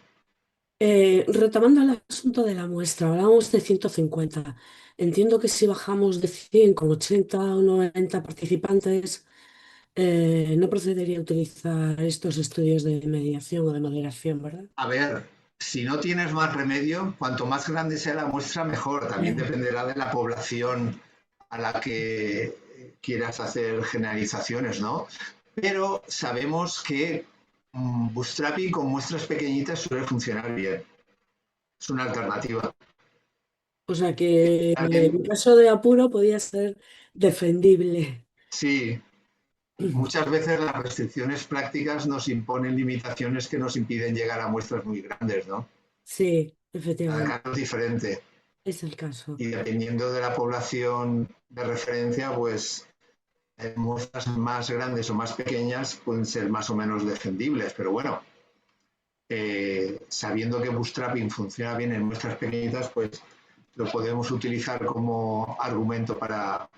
retomando el asunto de la muestra, hablábamos de 150. Entiendo que si bajamos de 100 con 80 o 90 participantes, no procedería a utilizar estos estudios de mediación o de moderación, ¿verdad? a ver, si no tienes más remedio, cuanto más grande sea la muestra, mejor. También dependerá de la población a la que quieras hacer generalizaciones, ¿no? Pero sabemos que bootstrapping con muestras pequeñitas suele funcionar bien. Es una alternativa. O sea que en caso de apuro podía ser defendible. Sí, muchas veces las restricciones prácticas nos imponen limitaciones que nos impiden llegar a muestras muy grandes, ¿no? Sí, efectivamente, caso es diferente. es el caso. Y dependiendo de la población de referencia, pues muestras más grandes o más pequeñas pueden ser más o menos defendibles, pero bueno, sabiendo que bootstrapping funciona bien en muestras pequeñitas, pues lo podemos utilizar como argumento para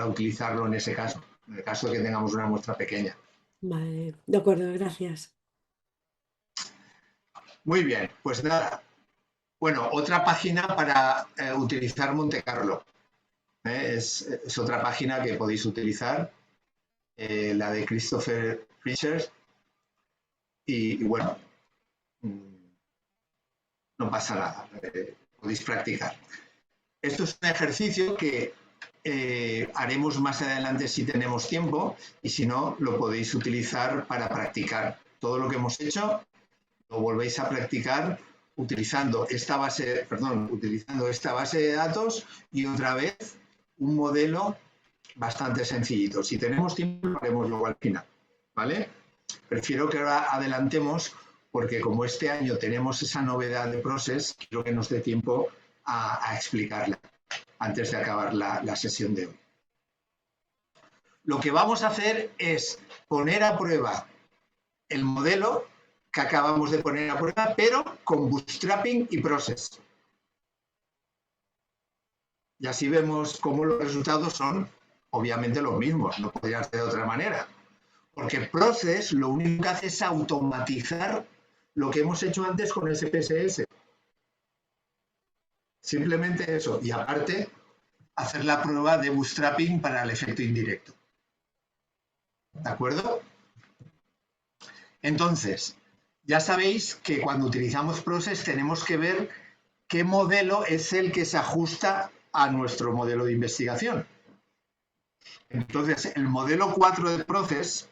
utilizarlo en ese caso, en el caso de que tengamos una muestra pequeña. Vale, de acuerdo, gracias. Muy bien, pues nada. Bueno, otra página para utilizar Monte Carlo. Es otra página que podéis utilizar, la de Christopher Fisher. Y bueno, no pasa nada, podéis practicar. Esto es un ejercicio que haremos más adelante si tenemos tiempo y si no, lo podéis utilizar para practicar. Todo lo que hemos hecho lo volvéis a practicar utilizando esta base de datos y otra vez un modelo bastante sencillito. Si tenemos tiempo, lo haremos luego al final, ¿vale? Prefiero que ahora adelantemos porque como este año tenemos esa novedad de Process, quiero que nos dé tiempo a explicarla antes de acabar la sesión de hoy. Lo que vamos a hacer es poner a prueba el modelo que acabamos de poner a prueba, pero con Bootstrapping y Process. Y así vemos cómo los resultados son obviamente los mismos, no podrían ser de otra manera. Porque Process lo único que hace es automatizar lo que hemos hecho antes con SPSS. Simplemente eso. Y aparte, hacer la prueba de bootstrapping para el efecto indirecto. ¿De acuerdo? Entonces, ya sabéis que cuando utilizamos Process tenemos que ver qué modelo es el que se ajusta a nuestro modelo de investigación. Entonces, el modelo 4 de Process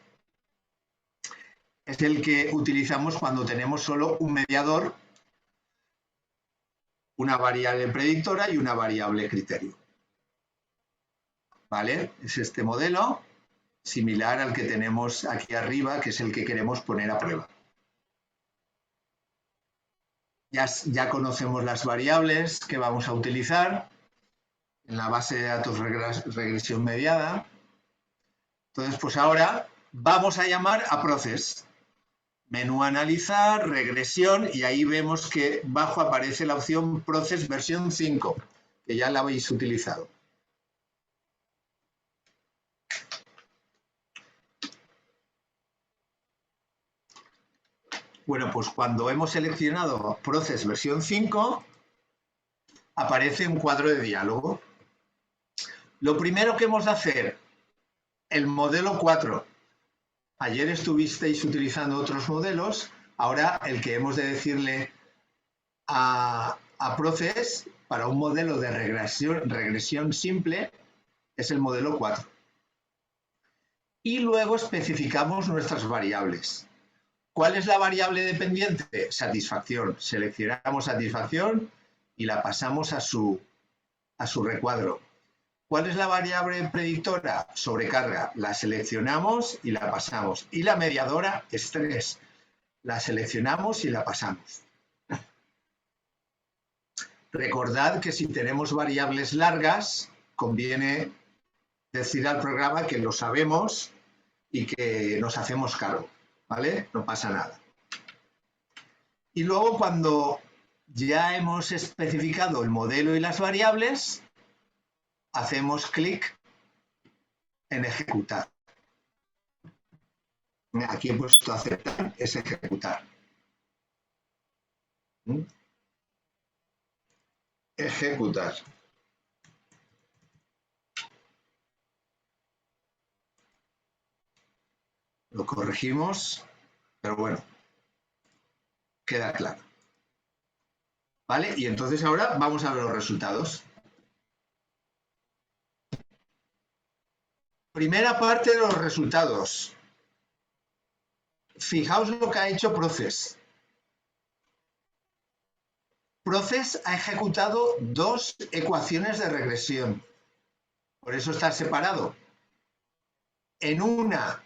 es el que utilizamos cuando tenemos solo un mediador, una variable predictora y una variable criterio. ¿Vale? Es este modelo similar al que tenemos aquí arriba, que es el que queremos poner a prueba. Ya conocemos las variables que vamos a utilizar en la base de datos regresión mediada. Entonces, pues ahora vamos a llamar a Process. Menú analizar, regresión, y ahí vemos que abajo aparece la opción Process versión 5, que ya la habéis utilizado. Bueno, pues cuando hemos seleccionado Process versión 5, aparece un cuadro de diálogo. Lo primero que hemos de hacer, el modelo 4. Ayer estuvisteis utilizando otros modelos, ahora el que hemos de decirle a Process para un modelo de regresión simple es el modelo 4. Y luego especificamos nuestras variables. ¿Cuál es la variable dependiente? Satisfacción. Seleccionamos satisfacción y la pasamos a su recuadro. ¿Cuál es la variable predictora? Sobrecarga. La seleccionamos y la pasamos. Y la mediadora, estrés. La seleccionamos y la pasamos. Recordad que si tenemos variables largas, conviene decir al programa que lo sabemos y que nos hacemos cargo, ¿vale? No pasa nada. Y luego cuando ya hemos especificado el modelo y las variables, hacemos clic en ejecutar. Aquí he puesto aceptar, es ejecutar. Ejecutar. Lo corregimos, pero bueno, queda claro. ¿Vale? Y entonces ahora vamos a ver los resultados. Primera parte de los resultados. Fijaos lo que ha hecho Process. Process ha ejecutado dos ecuaciones de regresión. Por eso está separado. En una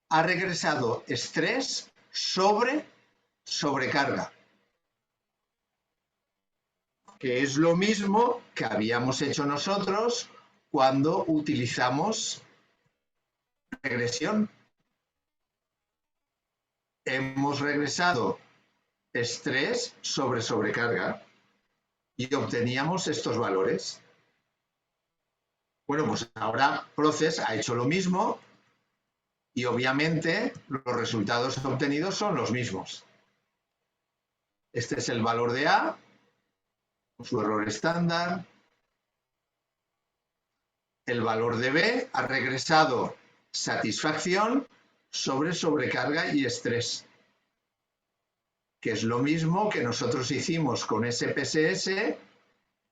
ha regresado estrés sobre sobrecarga. que es lo mismo que habíamos hecho nosotros cuando utilizamos regresión. Hemos regresado estrés sobre sobrecarga y obteníamos estos valores. Bueno, pues ahora Process ha hecho lo mismo y obviamente los resultados obtenidos son los mismos. Este es el valor de A, su error estándar. El valor de B ha regresado satisfacción sobre sobrecarga y estrés, que es lo mismo que nosotros hicimos con SPSS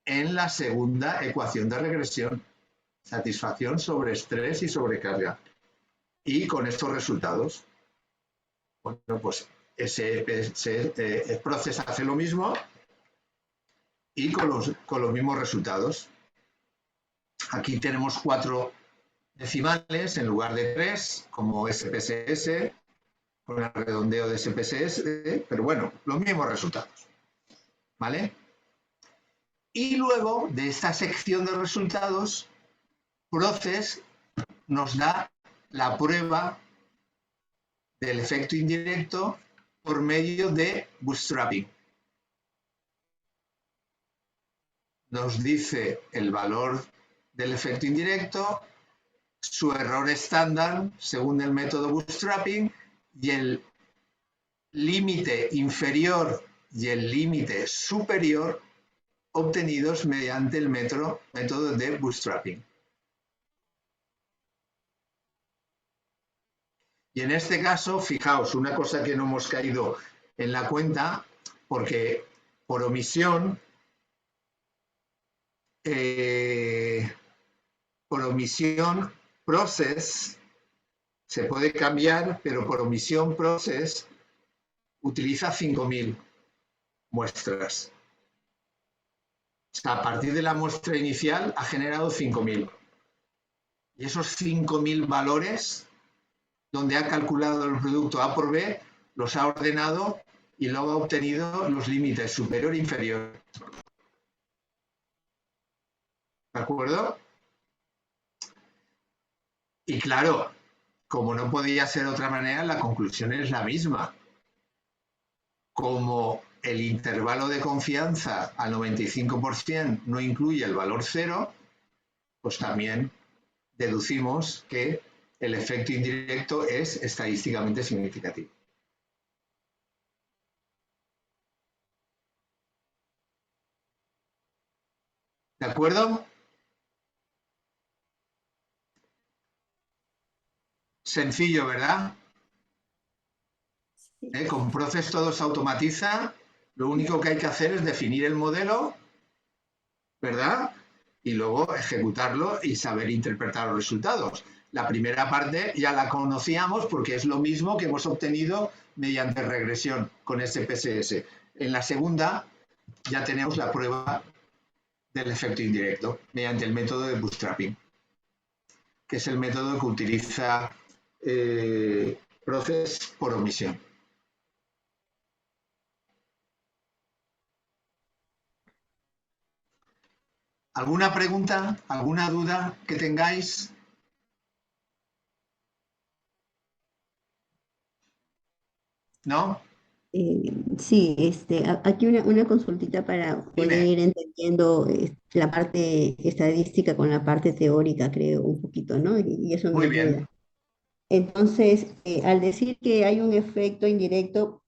en la segunda ecuación de regresión. Satisfacción sobre estrés y sobrecarga. Y con estos resultados. Bueno, pues Process hace lo mismo y con los mismos resultados. Aquí tenemos 4 decimales en lugar de 3, como SPSS, con el redondeo de SPSS, pero bueno, los mismos resultados. ¿Vale? Y luego de esta sección de resultados, Process nos da la prueba del efecto indirecto por medio de bootstrapping. Nos dice el valor del efecto indirecto, su error estándar según el método bootstrapping y el límite inferior y el límite superior obtenidos mediante el método de bootstrapping. Y en este caso, fijaos, una cosa que no hemos caído en la cuenta, porque por omisión, Process se puede cambiar, pero por omisión Process utiliza 5.000 muestras. O sea, a partir de la muestra inicial ha generado 5.000. Y esos 5.000 valores, donde ha calculado el producto A por B, los ha ordenado y luego ha obtenido los límites superior e inferior. ¿De acuerdo? Y claro, como no podía ser de otra manera, la conclusión es la misma. Como el intervalo de confianza al 95% no incluye el valor 0, pues también deducimos que el efecto indirecto es estadísticamente significativo. ¿De acuerdo? Sencillo, ¿verdad? Con Process todo se automatiza. Lo único que hay que hacer es definir el modelo, ¿verdad? Y luego ejecutarlo y saber interpretar los resultados. La primera parte ya la conocíamos porque es lo mismo que hemos obtenido mediante regresión con SPSS. En la segunda ya tenemos la prueba del efecto indirecto mediante el método de bootstrapping, que es el método que utiliza Process por omisión. ¿Alguna pregunta? ¿Alguna duda que tengáis? ¿No? Sí, aquí una consultita para poder Dime. ir entendiendo la parte estadística con la parte teórica, creo, un poquito, ¿no? Y eso me Muy ayuda. bien. Entonces, al decir que hay un efecto indirecto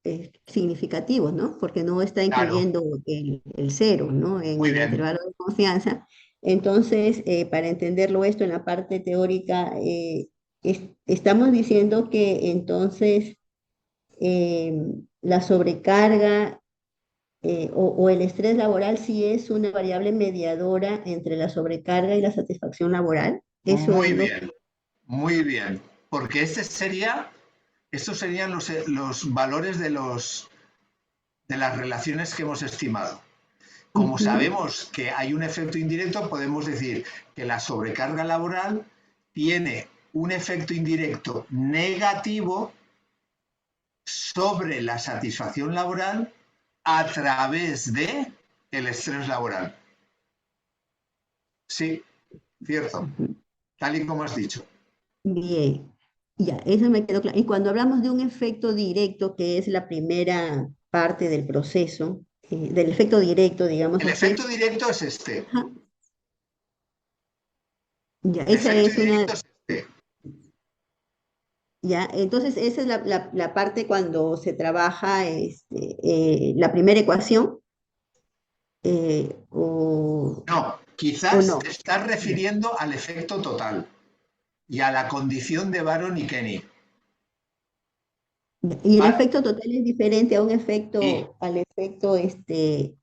significativo, ¿no? Porque no está Claro. incluyendo el 0, ¿no? En Muy el bien. intervalo de confianza. Entonces, para entenderlo esto en la parte teórica, estamos diciendo que entonces la sobrecarga o el estrés laboral sí es una variable mediadora entre la sobrecarga y la satisfacción laboral. Eso Muy es lo bien. Muy bien. Porque estos serían los valores de las relaciones que hemos estimado. Como sabemos que hay un efecto indirecto, podemos decir que la sobrecarga laboral tiene un efecto indirecto negativo sobre la satisfacción laboral a través de el estrés laboral. Sí, cierto, tal y como has dicho. Bien, ya, eso me quedó claro. Y cuando hablamos de un efecto directo, que es la primera parte del proceso, del efecto directo, digamos El así, efecto directo es este. ajá, ya, El esa efecto es directo una, es este. ya, entonces esa es la parte cuando se trabaja la primera ecuación, No, o quizás te no. estás refiriendo al efecto total y a la condición de Baron y Kenny. Y el Va- efecto total es diferente a un Sí, efecto, al efecto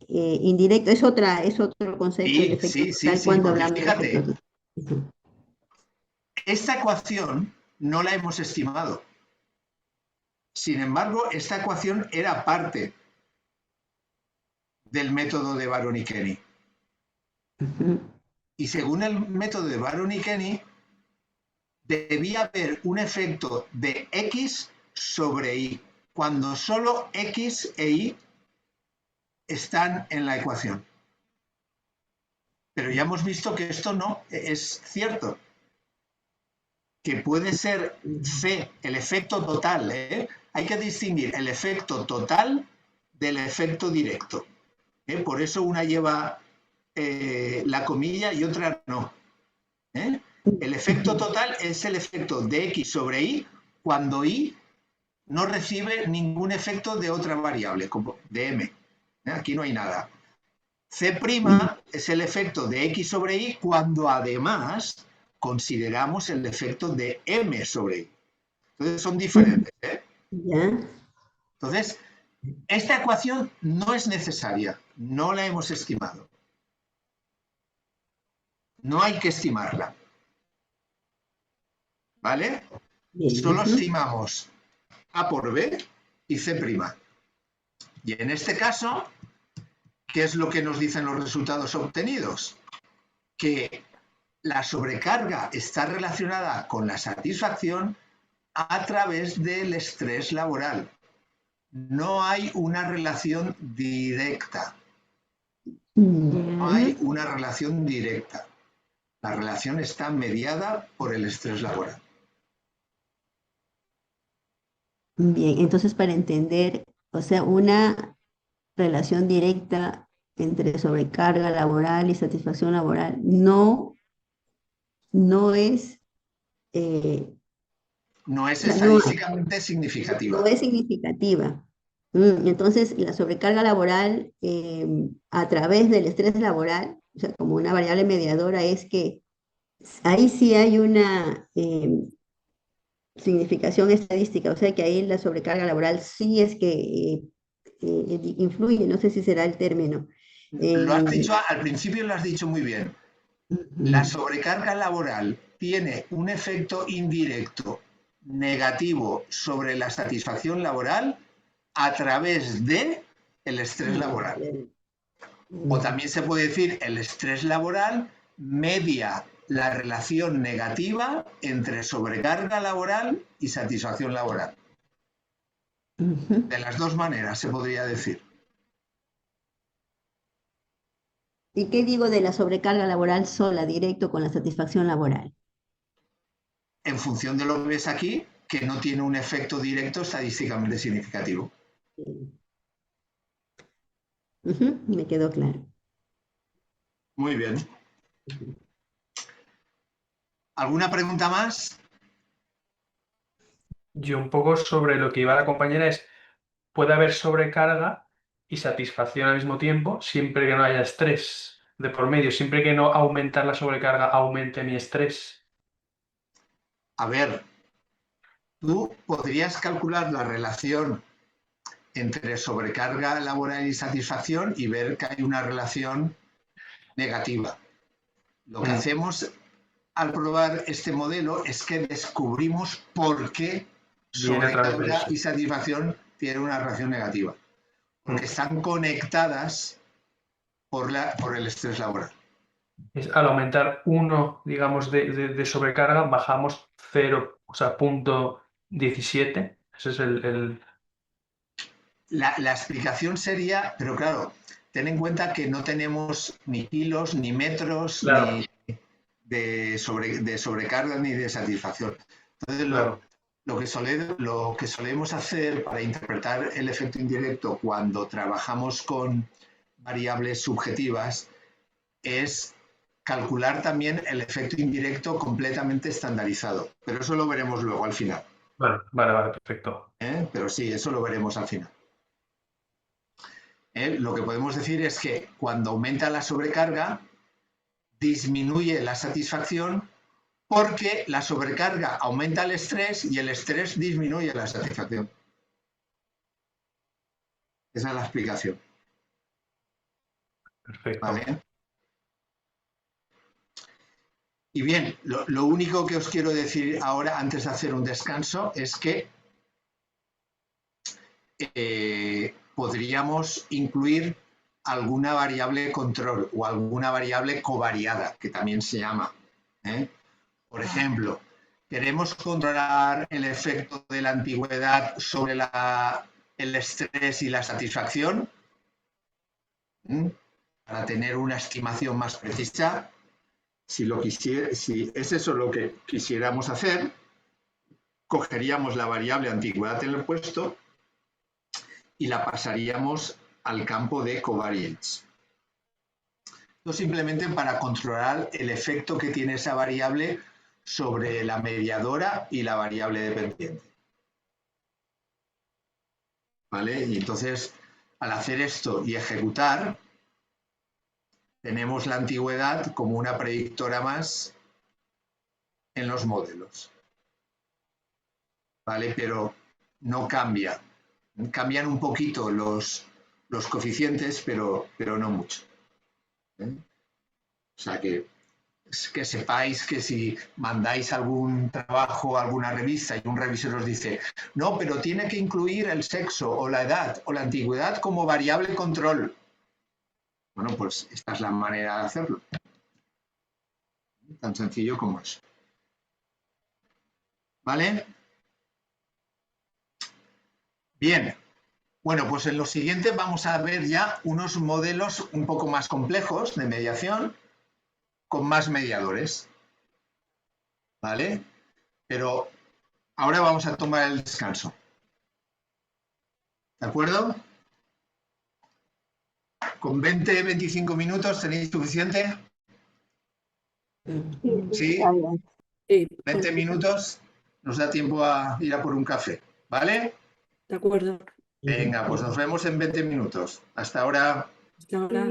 indirecto. Es otro concepto el sí, efecto sí, sí, total sí, cuando porque hablamos de efectos. fíjate, Ujú. esta ecuación no la hemos estimado. Sin embargo, esta ecuación era parte del método de Baron y Kenny. Ujú. Y según el método de Baron y Kenny, debía haber un efecto de X sobre Y, cuando solo X e Y están en la ecuación. Pero ya hemos visto que esto no es cierto, que puede ser C, el efecto total. Hay que distinguir el efecto total del efecto directo. Por eso una lleva la comilla y otra no. El efecto total es el efecto de X sobre Y cuando Y no recibe ningún efecto de otra variable, como de M. Aquí no hay nada. C' es el efecto de X sobre Y cuando además consideramos el efecto de M sobre Y. Entonces son diferentes. Ya, Entonces, esta ecuación no es necesaria, no la hemos estimado. No hay que estimarla. ¿Vale? bien. Solo Ujú. estimamos A por B y C'. Y en este caso, ¿qué es lo que nos dicen los resultados obtenidos? Que la sobrecarga está relacionada con la satisfacción a través del estrés laboral. No hay una relación directa. No Ya. hay una relación directa. La relación está mediada por el estrés laboral. Bien, entonces para entender, o sea, una relación directa entre sobrecarga laboral y satisfacción laboral no es, No o es sea, no, estadísticamente no significativa. es significativa. Entonces, la sobrecarga laboral a través del estrés laboral, o sea, como una variable mediadora, es que ahí sí hay una significación estadística, o sea que ahí la sobrecarga laboral sí es que influye, no sé si será el término. Lo has En- dicho al principio, lo has dicho muy bien. La Ujú. sobrecarga laboral tiene un efecto indirecto negativo sobre la satisfacción laboral a través de el estrés laboral. O también se puede decir el estrés laboral media la relación negativa entre sobrecarga laboral y satisfacción laboral. Ujú. De las dos maneras se podría decir. ¿Y qué digo de la sobrecarga laboral sola, directo con la satisfacción laboral? En función de lo que ves aquí, que no tiene un efecto directo estadísticamente significativo. Ujú, me quedó claro. Muy bien. Ujú. ¿Alguna pregunta más? Yo un poco sobre lo que iba la compañera es, puede haber sobrecarga y satisfacción al mismo tiempo, siempre que no haya estrés de por medio, siempre que no aumentar la sobrecarga aumente mi estrés. A ver, tú podrías calcular la relación entre sobrecarga laboral y satisfacción y ver que hay una relación negativa. Lo que Mm, hacemos al probar este modelo es que descubrimos por qué Viene a través de sobrecarga eso. y satisfacción tienen una relación negativa. Porque Mm. están conectadas por el estrés laboral. Al aumentar uno, digamos, de sobrecarga, bajamos 0, o sea, 0,17. Ese es La explicación sería, pero claro, ten en cuenta que no tenemos ni kilos, ni metros, Claro. ni de sobrecarga, ni de satisfacción. Entonces, Claro. lo que solemos hacer para interpretar el efecto indirecto cuando trabajamos con variables subjetivas es calcular también el efecto indirecto completamente estandarizado. Pero eso lo veremos luego al final. Bueno, vale, perfecto. Pero sí, eso lo veremos al final. Lo que podemos decir es que cuando aumenta la sobrecarga, disminuye la satisfacción porque la sobrecarga aumenta el estrés y el estrés disminuye la satisfacción. Esa es la explicación. Perfecto. ¿Vale? Y bien, lo único que os quiero decir ahora, antes de hacer un descanso, es que podríamos incluir alguna variable control o alguna variable covariada, que también se llama. Por ejemplo, queremos controlar el efecto de la antigüedad sobre el estrés y la satisfacción, para tener una estimación más precisa. Si es eso lo que quisiéramos hacer, cogeríamos la variable antigüedad en el puesto y la pasaríamos al campo de covariance. Esto simplemente para controlar el efecto que tiene esa variable sobre la mediadora y la variable dependiente. ¿Vale? Y entonces, al hacer esto y ejecutar, tenemos la antigüedad como una predictora más en los modelos. ¿Vale? Pero no cambia. Cambian un poquito los coeficientes, pero no mucho. O sea que sepáis que si mandáis algún trabajo a alguna revista y un revisor os dice, no, pero tiene que incluir el sexo o la edad o la antigüedad como variable control. Bueno, pues esta es la manera de hacerlo. Tan sencillo como eso. ¿Vale? Bien. Bueno, pues en lo siguiente vamos a ver ya unos modelos un poco más complejos de mediación con más mediadores. ¿Vale? Pero ahora vamos a tomar el descanso. ¿De acuerdo? ¿Con 20-25 minutos tenéis suficiente? ¿Sí? Sí, 20 minutos nos da tiempo a ir a por un café. ¿Vale? de acuerdo. Venga, pues nos vemos en 20 minutos. Hasta ahora. Hasta ahora.